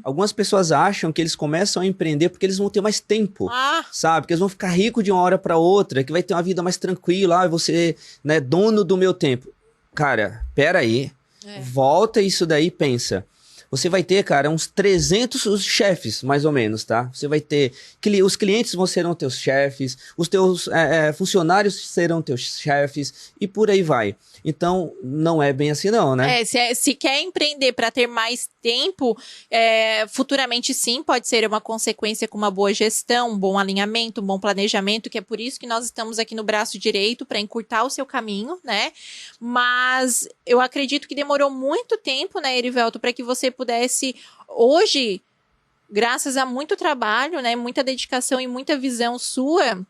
Algumas pessoas acham que eles começam a empreender porque eles vão ter mais tempo, sabe? Que eles vão ficar ricos de uma hora para outra, que vai ter uma vida mais tranquila, você, né, dono do meu tempo. Cara, pera aí, volta isso daí e pensa. Você vai ter, cara, uns 300 chefes, mais ou menos, tá? Você vai ter... Os clientes serão teus chefes, os teus funcionários serão teus chefes, e por aí vai. Então, não é bem assim não, né? Se quer empreender para ter mais tempo, futuramente sim, pode ser uma consequência com uma boa gestão, um bom alinhamento, um bom planejamento, que é por isso que nós estamos aqui no braço direito, para encurtar o seu caminho, né? Mas eu acredito que demorou muito tempo, né, Erivelto, para que você pudesse, hoje, graças a muito trabalho, né, muita dedicação e muita visão sua,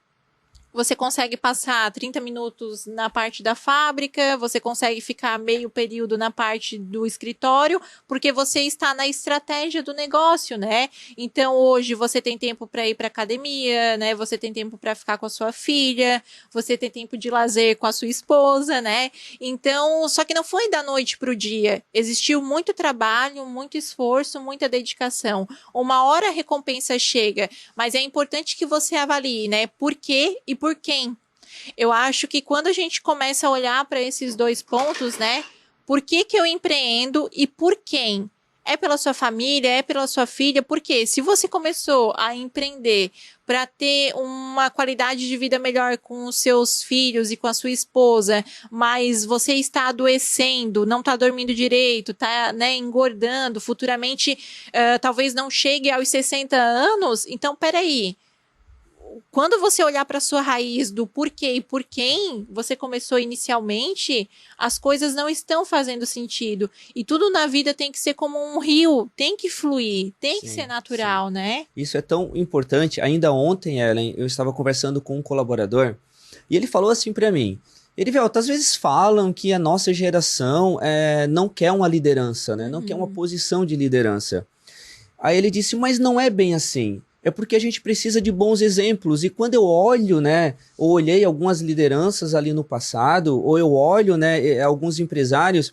você consegue passar 30 minutos na parte da fábrica, você consegue ficar meio período na parte do escritório, porque você está na estratégia do negócio, né? Então, hoje você tem tempo para ir para academia, né? Você tem tempo para ficar com a sua filha, você tem tempo de lazer com a sua esposa, né? Então, só que não foi da noite para o dia. Existiu muito trabalho, muito esforço, muita dedicação. Uma hora a recompensa chega, mas é importante que você avalie, né? Por quê e por quem? Eu acho que quando a gente começa a olhar para esses dois pontos, né? Por que eu empreendo e por quem? É pela sua família, é pela sua filha? Porque se você começou a empreender para ter uma qualidade de vida melhor com os seus filhos e com a sua esposa, mas você está adoecendo, não está dormindo direito, está, né, engordando, futuramente talvez não chegue aos 60 anos, então peraí. Quando você olhar para a sua raiz do porquê e por quem você começou inicialmente, as coisas não estão fazendo sentido. E tudo na vida tem que ser como um rio, tem que fluir, tem que ser natural, né? Isso é tão importante. Ainda ontem, Ellen, eu estava conversando com um colaborador e ele falou assim para mim, Erivelto, às vezes falam que a nossa geração não quer uma liderança, né? Não quer uma posição de liderança. Aí ele disse, mas não é bem assim. é porque a gente precisa de bons exemplos. E quando eu olho, né, ou olhei algumas lideranças ali no passado, ou eu olho, né, alguns empresários,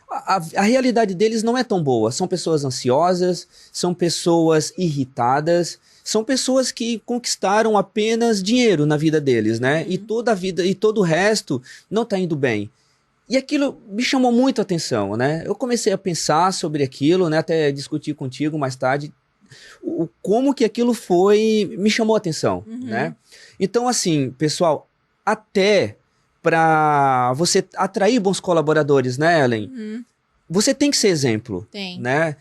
a realidade deles não é tão boa. São pessoas ansiosas, são pessoas irritadas, são pessoas que conquistaram apenas dinheiro na vida deles, né? E toda a vida e todo o resto não está indo bem. E aquilo me chamou muito a atenção, né? Eu comecei a pensar sobre aquilo, né? Até discutir contigo mais tarde como que aquilo me chamou a atenção, né? Então, assim, pessoal, até para você atrair bons colaboradores, né, Ellen? Você tem que ser exemplo, né?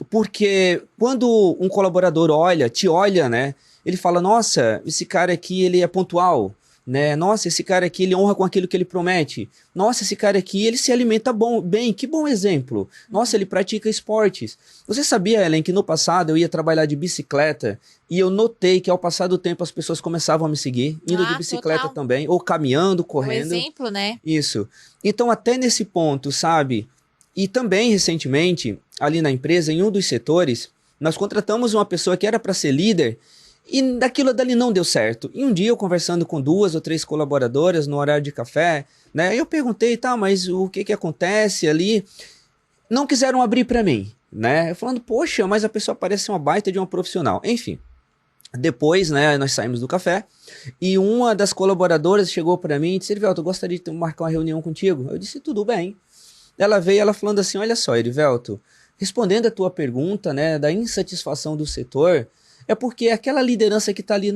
Porque quando um colaborador te olha, né? Ele fala, nossa, esse cara aqui, ele é pontual, né? Nossa, esse cara aqui, ele honra com aquilo que ele promete. Nossa, esse cara aqui, ele se alimenta bem, que bom exemplo. Nossa, ele pratica esportes. Você sabia, Ellen, que no passado eu ia trabalhar de bicicleta e eu notei que ao passar do tempo as pessoas começavam a me seguir, indo de bicicleta também, ou caminhando, correndo. Um exemplo, né? Isso. Então, até nesse ponto, sabe? E também, recentemente, ali na empresa, em um dos setores, nós contratamos uma pessoa que era para ser líder e daquilo dali não deu certo. E um dia eu conversando com 2 ou 3 colaboradoras no horário de café, né? Eu perguntei, tá, mas o que acontece ali? Não quiseram abrir para mim, né? Eu falando, poxa, mas a pessoa parece uma baita de uma profissional. Enfim, depois, né, nós saímos do café e uma das colaboradoras chegou para mim e disse, Erivelto, eu gostaria de marcar uma reunião contigo. Eu disse, tudo bem. Ela veio, ela falando assim, olha só, Erivelto, respondendo a tua pergunta, né, da insatisfação do setor, é porque aquela liderança que está ali,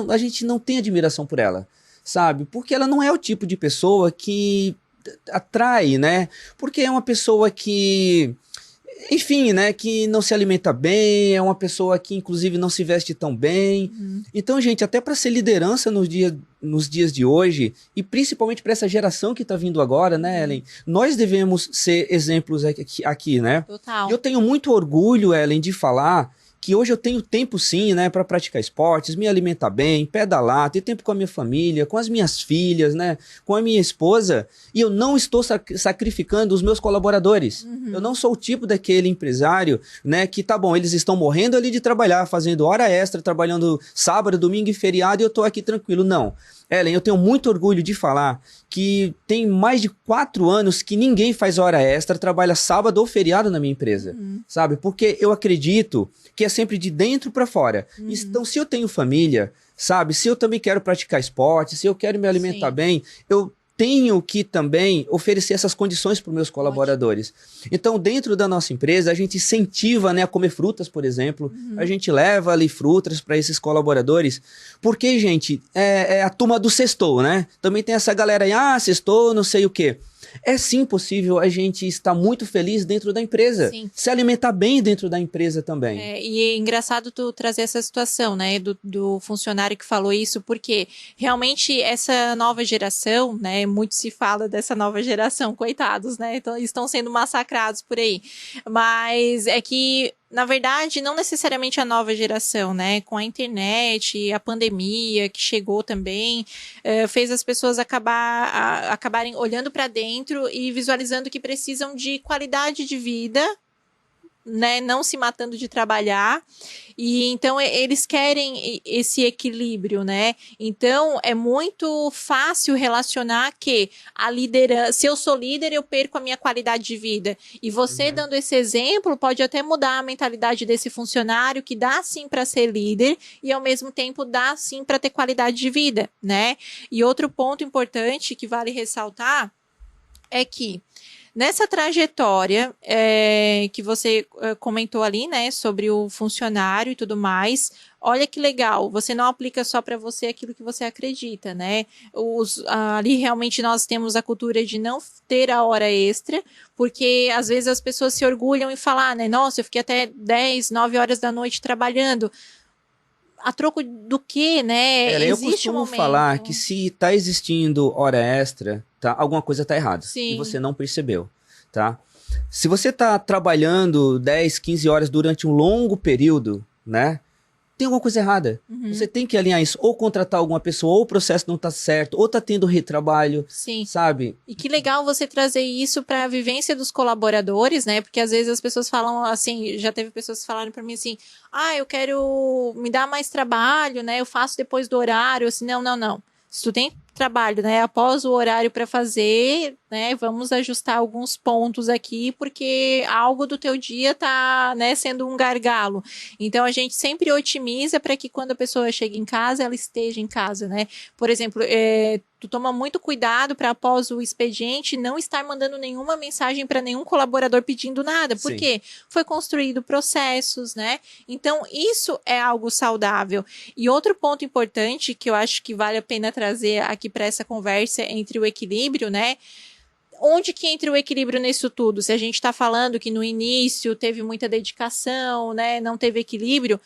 a gente não tem admiração por ela, sabe? Porque ela não é o tipo de pessoa que atrai, né? Porque é uma pessoa que, enfim, né, que não se alimenta bem, é uma pessoa que, inclusive, não se veste tão bem. Então, gente, até para ser liderança nos dias de hoje, e principalmente para essa geração que está vindo agora, né, Ellen? Nós devemos ser exemplos aqui, né? Total. E eu tenho muito orgulho, Ellen, de falar que hoje eu tenho tempo sim, né, para praticar esportes, me alimentar bem, pedalar, ter tempo com a minha família, com as minhas filhas, né, com a minha esposa, e eu não estou sacrificando os meus colaboradores. Eu não sou o tipo daquele empresário, né, que tá bom, eles estão morrendo ali de trabalhar, fazendo hora extra, trabalhando sábado, domingo e feriado, e eu tô aqui tranquilo. Não. Ellen, eu tenho muito orgulho de falar que tem mais de 4 anos que ninguém faz hora extra, trabalha sábado ou feriado na minha empresa, sabe? Porque eu acredito que é sempre de dentro para fora. Então, se eu tenho família, sabe? Se eu também quero praticar esporte, se eu quero me alimentar bem, eu tenho que também oferecer essas condições para os meus colaboradores. Então, dentro da nossa empresa, a gente incentiva, né, a comer frutas, por exemplo. A gente leva ali frutas para esses colaboradores. Porque, gente, é a turma do sextou, né? Também tem essa galera aí, sextou, não sei o quê. É sim possível a gente estar muito feliz dentro da empresa. Sim. Se alimentar bem dentro da empresa também. E é engraçado tu trazer essa situação, né, do funcionário que falou isso, porque realmente essa nova geração, né, muito se fala dessa nova geração, coitados, né, então, estão sendo massacrados por aí. Mas é que, na verdade, não necessariamente a nova geração, né? Com a internet, a pandemia que chegou também, fez as pessoas acabarem olhando para dentro e visualizando que precisam de qualidade de vida, né, não se matando de trabalhar, e então eles querem esse equilíbrio, né? Então é muito fácil relacionar que a liderança, se eu sou líder, eu perco a minha qualidade de vida. E você dando esse exemplo pode até mudar a mentalidade desse funcionário que dá sim para ser líder e ao mesmo tempo dá sim para ter qualidade de vida, né? E outro ponto importante que vale ressaltar é que nessa trajetória que você comentou ali, né, sobre o funcionário e tudo mais, olha que legal, você não aplica só para você aquilo que você acredita, né? Ali realmente nós temos a cultura de não ter a hora extra, porque às vezes as pessoas se orgulham em falar, né, nossa, eu fiquei até 10, 9 horas da noite trabalhando. A troco do quê, né? Eu costumo falar que se tá existindo hora extra, tá, alguma coisa tá errada. Sim. E você não percebeu, tá? Se você tá trabalhando 10, 15 horas durante um longo período, né? tem alguma coisa errada. Você tem que alinhar isso. Ou contratar alguma pessoa, ou o processo não tá certo, ou tá tendo retrabalho, Sim. sabe? E que legal você trazer isso para a vivência dos colaboradores, né? Porque às vezes as pessoas falam assim, já teve pessoas que falaram para mim assim, eu quero me dar mais trabalho, né? Eu faço depois do horário, assim, não. Se tu tem trabalho, né, após o horário para fazer, né, vamos ajustar alguns pontos aqui, porque algo do teu dia tá, né, sendo um gargalo. Então, a gente sempre otimiza para que quando a pessoa chega em casa, ela esteja em casa, né? Por exemplo, tu toma muito cuidado para após o expediente não estar mandando nenhuma mensagem para nenhum colaborador pedindo nada, porque foi construído processos, né? Então, isso é algo saudável. E outro ponto importante que eu acho que vale a pena trazer aqui para essa conversa entre o equilíbrio, né? Onde que entra o equilíbrio nisso tudo? Se a gente está falando que no início teve muita dedicação, né? Não teve equilíbrio,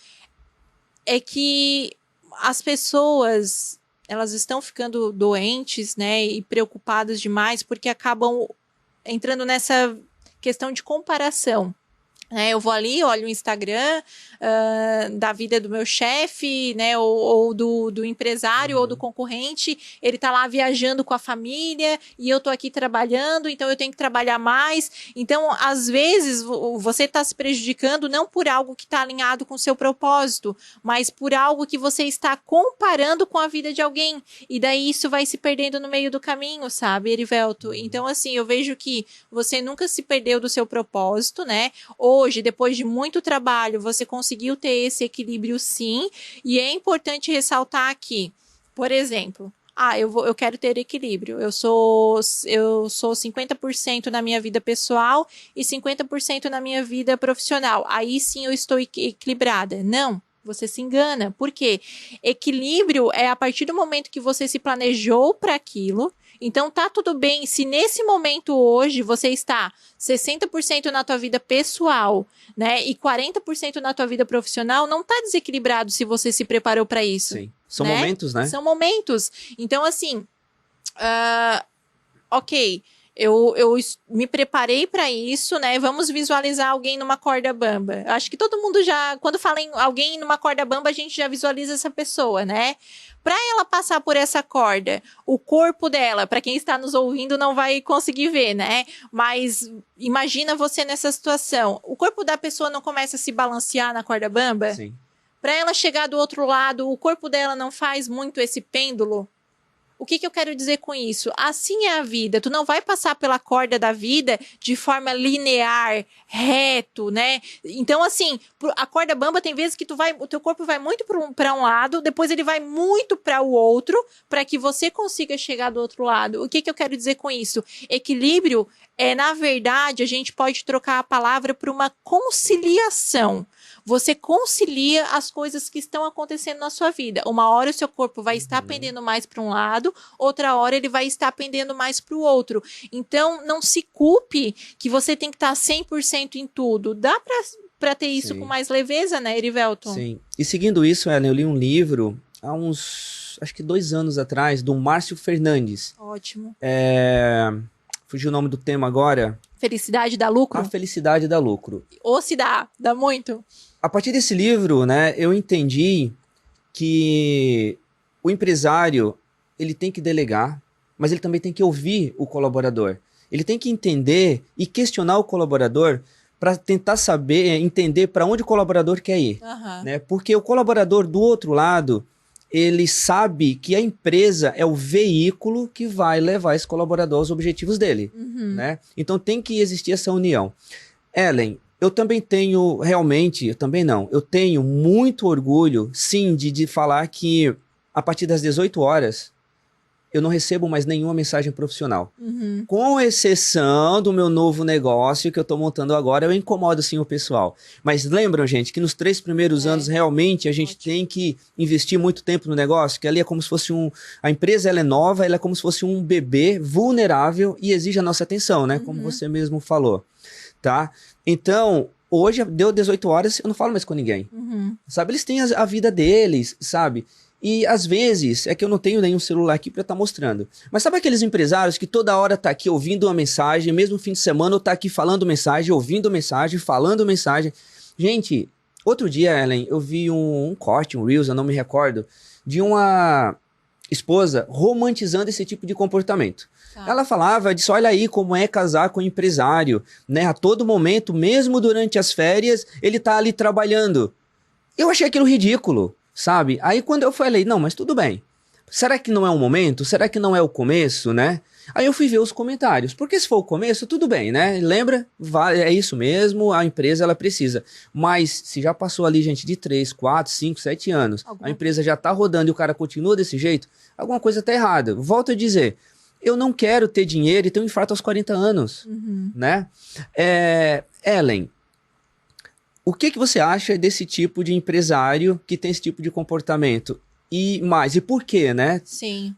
é que as pessoas, elas estão ficando doentes, né? E preocupadas demais porque acabam entrando nessa questão de comparação. Eu vou ali, olho o Instagram da vida do meu chefe, né, ou do empresário ou do concorrente, ele tá lá viajando com a família e eu tô aqui trabalhando, então eu tenho que trabalhar mais. Então, às vezes, você tá se prejudicando não por algo que tá alinhado com o seu propósito, mas por algo que você está comparando com a vida de alguém. E daí isso vai se perdendo no meio do caminho, sabe, Erivelto? Então, assim, eu vejo que você nunca se perdeu do seu propósito, né? Hoje, depois de muito trabalho, você conseguiu ter esse equilíbrio sim, e é importante ressaltar aqui, por exemplo, eu quero ter equilíbrio, eu sou 50% na minha vida pessoal e 50% na minha vida profissional, aí sim eu estou equilibrada. Não, você se engana. Por quê? Equilíbrio é a partir do momento que você se planejou para aquilo. Então, tá tudo bem se nesse momento hoje você está 60% na tua vida pessoal, né, e 40% na tua vida profissional, não tá desequilibrado se você se preparou para isso. Sim. São né? momentos, né? São momentos. Então, assim, ok, eu me preparei para isso, né? Vamos visualizar alguém numa corda bamba. Acho que todo mundo já, quando fala em alguém numa corda bamba, a gente já visualiza essa pessoa, né? Para ela passar por essa corda, o corpo dela, para quem está nos ouvindo, não vai conseguir ver, né? Mas imagina você nessa situação. O corpo da pessoa não começa a se balancear na corda bamba? Sim. Para ela chegar do outro lado, o corpo dela não faz muito esse pêndulo? O que eu quero dizer com isso? Assim é a vida. Tu não vai passar pela corda da vida de forma linear, reto, né? Então, assim, a corda bamba tem vezes que o teu corpo vai muito para um lado, depois ele vai muito para o outro, para que você consiga chegar do outro lado. O que eu quero dizer com isso? Equilíbrio na verdade, a gente pode trocar a palavra por uma conciliação. Você concilia as coisas que estão acontecendo na sua vida. Uma hora o seu corpo vai estar pendendo mais para um lado, outra hora ele vai estar pendendo mais para o outro. Então, não se culpe que você tem que estar 100% em tudo. Dá para ter isso com mais leveza, né, Erivelton? Sim. E seguindo isso, Ellen, eu li um livro há acho que 2 anos atrás, do Márcio Fernandes. Ótimo. Fugiu o nome do tema agora. Felicidade dá lucro? A felicidade dá lucro. Ou se dá muito. A partir desse livro, né, eu entendi que o empresário, ele tem que delegar, mas ele também tem que ouvir o colaborador. Ele tem que entender e questionar o colaborador para tentar entender para onde o colaborador quer ir. Né? Porque o colaborador do outro lado, ele sabe que a empresa é o veículo que vai levar esse colaborador aos objetivos dele. Né? Então tem que existir essa união. Ellen, eu também tenho, eu tenho muito orgulho, sim, de falar que a partir das 18 horas, eu não recebo mais nenhuma mensagem profissional. Com exceção do meu novo negócio que eu estou montando agora, eu incomodo sim o pessoal. Mas lembram, gente, que nos 3 primeiros anos, realmente, a gente tem que investir muito tempo no negócio, que ali é como se fosse a empresa, ela é nova, ela é como se fosse um bebê vulnerável e exige a nossa atenção, né? Como você mesmo falou, tá? Então, hoje, deu 18 horas, eu não falo mais com ninguém. Sabe, eles têm a vida deles, sabe? E às vezes, é que eu não tenho nenhum celular aqui para estar mostrando. Mas sabe aqueles empresários que toda hora tá aqui ouvindo uma mensagem, mesmo fim de semana, ou tá aqui falando mensagem, ouvindo mensagem, falando mensagem. Gente, Outro dia, Ellen, eu vi um corte, um Reels, eu não me recordo, de uma esposa romantizando esse tipo de comportamento. Tá. Ela falava disso, olha aí como é casar com um empresário, né? A todo momento, mesmo durante as férias, ele tá ali trabalhando. Eu achei aquilo ridículo, sabe? Aí quando eu falei, não, mas tudo bem. Será que não é o momento? Será que não é o começo, né? Aí eu fui ver os comentários. Porque se for o começo, tudo bem, né? Lembra? É isso mesmo, a empresa ela precisa. Mas se já passou ali, gente, de 3, 4, 5, 7 anos, a empresa já tá rodando e o cara continua desse jeito, alguma coisa tá errada. Volto a dizer, eu não quero ter dinheiro e ter um infarto aos 40 anos, né? Ellen, o que você acha desse tipo de empresário que tem esse tipo de comportamento? E por quê, né? Sim.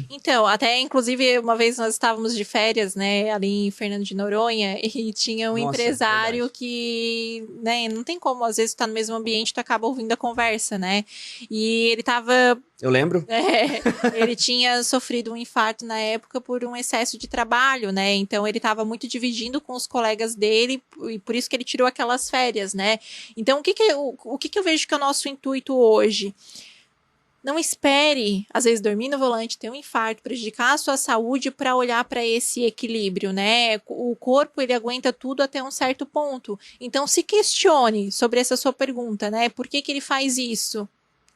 Então, até inclusive uma vez nós estávamos de férias, né, ali em Fernando de Noronha, e tinha um empresário que, né, não tem como, às vezes tu tá no mesmo ambiente, tu acaba ouvindo a conversa, né? E ele tava... Eu lembro. Ele tinha sofrido um infarto na época por um excesso de trabalho, né? Então ele estava muito dividindo com os colegas dele e por isso que ele tirou aquelas férias, né? Então o que eu vejo que é o nosso intuito hoje? Não espere, às vezes, dormir no volante, ter um infarto, prejudicar a sua saúde para olhar para esse equilíbrio, né? O corpo, ele aguenta tudo até um certo ponto. Então, se questione sobre essa sua pergunta, né? Por que ele faz isso?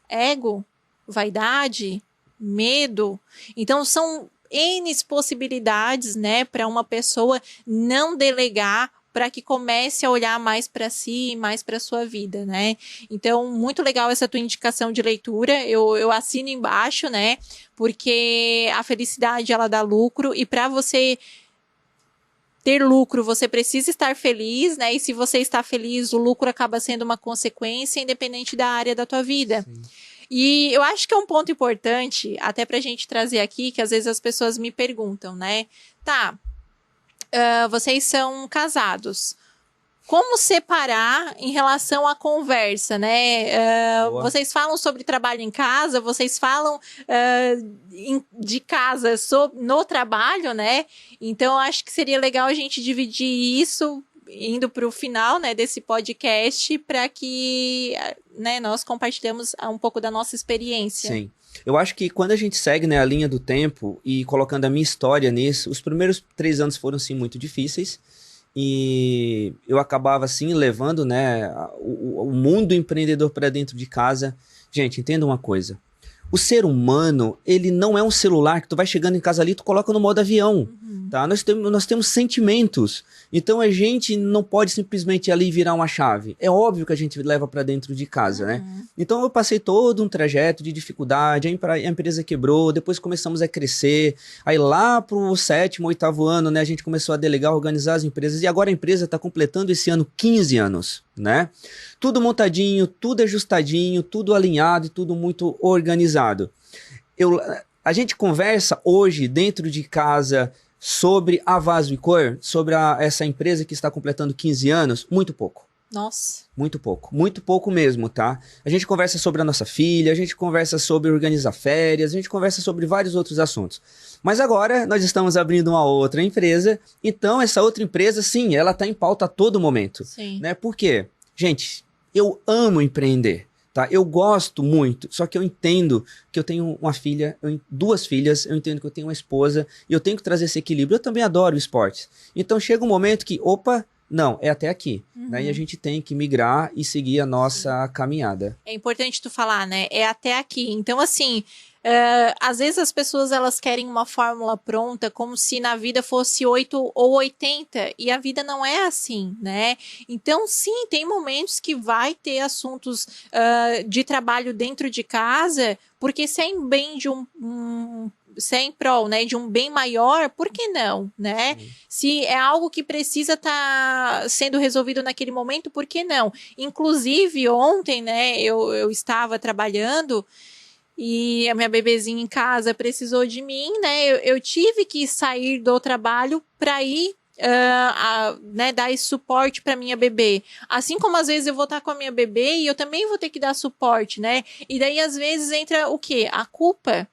Ego? Vaidade? Medo? Então, são N possibilidades, né? Para uma pessoa não delegar para que comece a olhar mais para si e mais para sua vida, né? Então, muito legal essa tua indicação de leitura, eu assino embaixo, né? Porque a felicidade, ela dá lucro, e para você ter lucro, você precisa estar feliz, né? E se você está feliz, o lucro acaba sendo uma consequência, independente da área da tua vida. Sim. E eu acho que é um ponto importante, até pra gente trazer aqui, que às vezes as pessoas me perguntam, né? Tá, vocês são casados. Como separar em relação à conversa, né? Vocês falam sobre trabalho em casa, vocês falam de casa no trabalho, né? Então, acho que seria legal a gente dividir isso indo para o final, né, desse podcast, para que, né, nós compartilhemos um pouco da nossa experiência. Sim. Eu acho que quando a gente segue, né, a linha do tempo e colocando a minha história nisso, os primeiros 3 anos foram, sim, muito difíceis. E eu acabava, assim, levando, né, o mundo empreendedor para dentro de casa. Gente, entenda uma coisa. O ser humano, ele não é um celular que tu vai chegando em casa ali e tu coloca no modo avião. Tá? Nós temos sentimentos. Então a gente não pode simplesmente ali virar uma chave. É óbvio que a gente leva para dentro de casa, né? Então eu passei todo um trajeto de dificuldade, a empresa quebrou, depois começamos a crescer. Aí lá pro 7º, 8º ano, né, a gente começou a delegar, organizar as empresas, e agora a empresa está completando esse ano 15 anos, né? Tudo montadinho, tudo ajustadinho, tudo alinhado e tudo muito organizado. A gente conversa hoje dentro de casa sobre a Vaso e Cor, sobre essa empresa que está completando 15 anos, muito pouco. Nossa. Muito pouco mesmo, tá? A gente conversa sobre a nossa filha, a gente conversa sobre organizar férias, a gente conversa sobre vários outros assuntos. Mas agora nós estamos abrindo uma outra empresa, então essa outra empresa, sim, ela está em pauta a todo momento. Sim. Né? Por quê? Gente, eu amo empreender. Tá? Eu gosto muito, só que eu entendo que eu tenho uma filha, 2 filhas, eu entendo que eu tenho uma esposa e eu tenho que trazer esse equilíbrio. Eu também adoro esportes. Então chega um momento que, não, é até aqui. Né? E a gente tem que migrar e seguir a nossa caminhada. É importante tu falar, né? É até aqui. Então, assim, às vezes as pessoas elas querem uma fórmula pronta, como se na vida fosse 8 ou 80, e a vida não é assim, né? Então, sim, tem momentos que vai ter assuntos de trabalho dentro de casa, porque se é em bem de se é em prol, né, de um bem maior, por que não, né? Se é algo que precisa estar sendo resolvido naquele momento, por que não? Inclusive, ontem, né, eu estava trabalhando e a minha bebezinha em casa precisou de mim, né? Eu tive que sair do trabalho para ir né, dar esse suporte para minha bebê. Assim como às vezes eu vou estar com a minha bebê e eu também vou ter que dar suporte, né? E daí às vezes entra o quê? A culpa.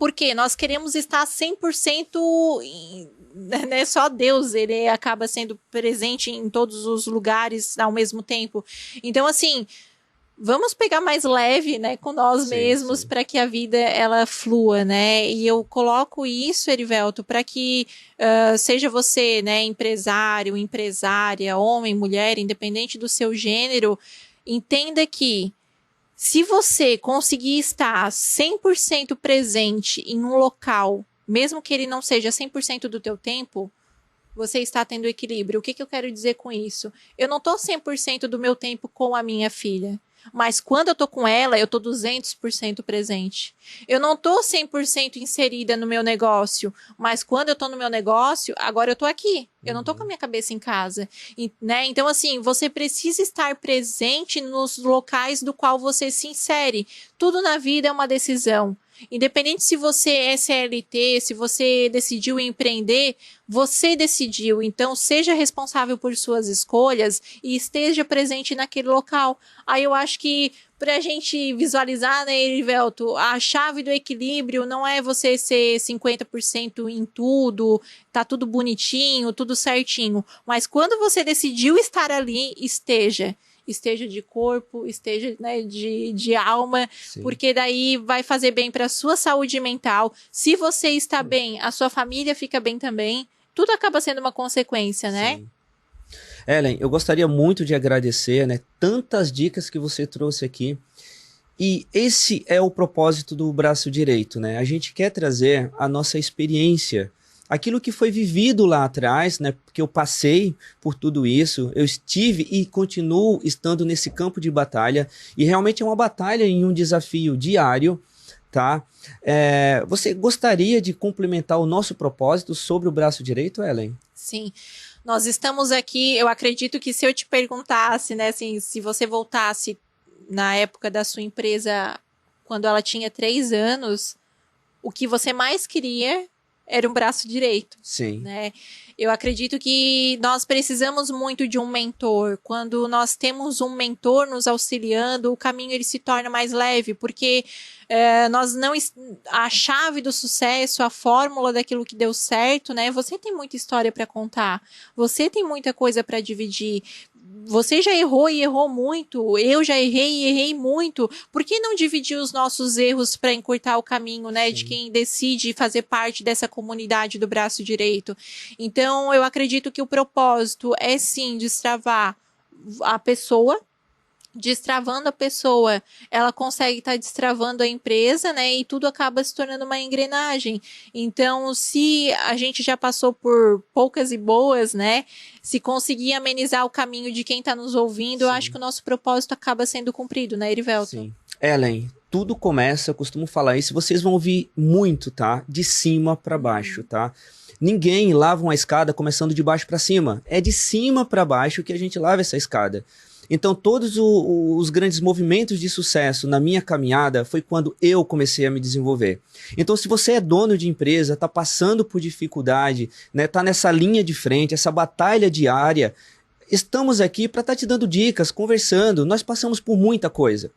Porque nós queremos estar 100% né, só Deus, ele acaba sendo presente em todos os lugares ao mesmo tempo. Então, assim, vamos pegar mais leve, né, com nós mesmos, para que a vida, ela flua, né? E eu coloco isso, Erivelto, para que seja você, né, empresário, empresária, homem, mulher, independente do seu gênero, entenda que se você conseguir estar 100% presente em um local, mesmo que ele não seja 100% do teu tempo, você está tendo equilíbrio. O que eu quero dizer com isso? Eu não estou 100% do meu tempo com a minha filha, mas quando eu estou com ela, eu estou 200% presente. Eu não estou 100% inserida no meu negócio, mas quando eu estou no meu negócio, agora eu estou aqui. Eu não estou com a minha cabeça em casa, né? Então, assim, você precisa estar presente nos locais do qual você se insere. Tudo na vida é uma decisão. Independente se você é CLT, se você decidiu empreender, você decidiu. Então, seja responsável por suas escolhas e esteja presente naquele local. Aí eu acho que para a gente visualizar, né, Erivelto, a chave do equilíbrio não é você ser 50% em tudo, tá tudo bonitinho, tudo certinho. Mas quando você decidiu estar ali, esteja de corpo, esteja, né, de alma, sim, porque daí vai fazer bem para a sua saúde mental. Se você está bem, a sua família fica bem também. Tudo acaba sendo uma consequência, né? Sim. Ellen, eu gostaria muito de agradecer, né, tantas dicas que você trouxe aqui. E esse é o propósito do Braço Direito, né? A gente quer trazer a nossa experiência, aquilo que foi vivido lá atrás, né? Porque eu passei por tudo isso, eu estive e continuo estando nesse campo de batalha, e realmente é uma batalha e um desafio diário, tá? Você gostaria de complementar o nosso propósito sobre o Braço Direito, Ellen? Sim. Nós estamos aqui, eu acredito que se eu te perguntasse, né, assim, se você voltasse na época da sua empresa, quando ela tinha 3 anos, o que você mais queria era um braço direito. Sim. Né? Eu acredito que nós precisamos muito de um mentor. Quando nós temos um mentor nos auxiliando, o caminho ele se torna mais leve, porque a chave do sucesso, a fórmula daquilo que deu certo, né? Você tem muita história para contar, você tem muita coisa para dividir. Você já errou e errou muito, eu já errei e errei muito. Por que não dividir os nossos erros para encurtar o caminho, né, de quem decide fazer parte dessa comunidade do Braço Direito? Então, eu acredito que o propósito é sim destravar a pessoa. Destravando a pessoa, ela consegue estar destravando a empresa, né? E tudo acaba se tornando uma engrenagem. Então, se a gente já passou por poucas e boas, né? Se conseguir amenizar o caminho de quem está nos ouvindo, sim, eu acho que o nosso propósito acaba sendo cumprido, né, Erivelto? Sim. Ellen, tudo começa, eu costumo falar isso, vocês vão ouvir muito, tá? De cima para baixo, tá? Ninguém lava uma escada começando de baixo para cima. É de cima para baixo que a gente lava essa escada. Então, todos os grandes movimentos de sucesso na minha caminhada foi quando eu comecei a me desenvolver. Então, se você é dono de empresa, está passando por dificuldade, né, tá nessa linha de frente, essa batalha diária, estamos aqui para estar te dando dicas, conversando. Nós passamos por muita coisa.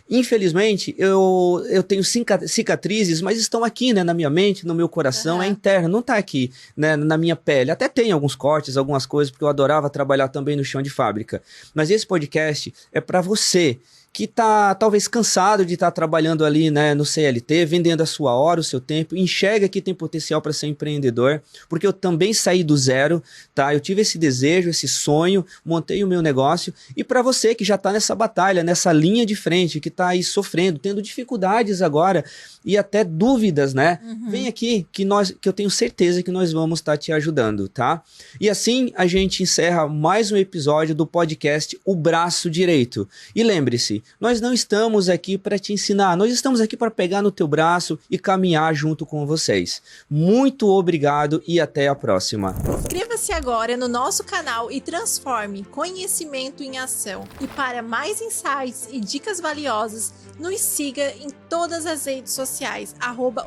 Infelizmente, eu tenho cicatrizes, mas estão aqui, né, na minha mente, no meu coração, é interno, não está aqui, né, na minha pele. Até tem alguns cortes, algumas coisas, porque eu adorava trabalhar também no chão de fábrica. Mas esse podcast é para você que tá talvez cansado de estar trabalhando ali, né, no CLT, vendendo a sua hora, o seu tempo, enxerga que tem potencial para ser empreendedor, porque eu também saí do zero, tá? Eu tive esse desejo, esse sonho, montei o meu negócio, e para você que já está nessa batalha, nessa linha de frente, que está aí sofrendo, tendo dificuldades agora e até dúvidas, né? Vem aqui que eu tenho certeza que nós vamos estar te ajudando, tá? E assim a gente encerra mais um episódio do podcast O Braço Direito. E lembre-se, nós não estamos aqui para te ensinar, nós estamos aqui para pegar no teu braço e caminhar junto com vocês. Muito obrigado e até a próxima. Inscreva-se agora no nosso canal e transforme conhecimento em ação. E para mais insights e dicas valiosas, maravilhosas. Nos siga em todas as redes sociais,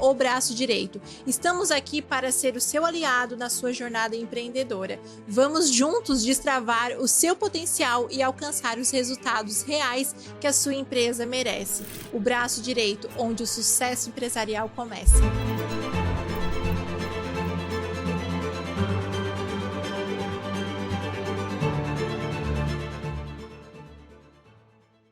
@obraçodireito. Estamos aqui para ser o seu aliado na sua jornada empreendedora. Vamos juntos destravar o seu potencial e alcançar os resultados reais que a sua empresa merece. O Braço Direito, onde o sucesso empresarial começa.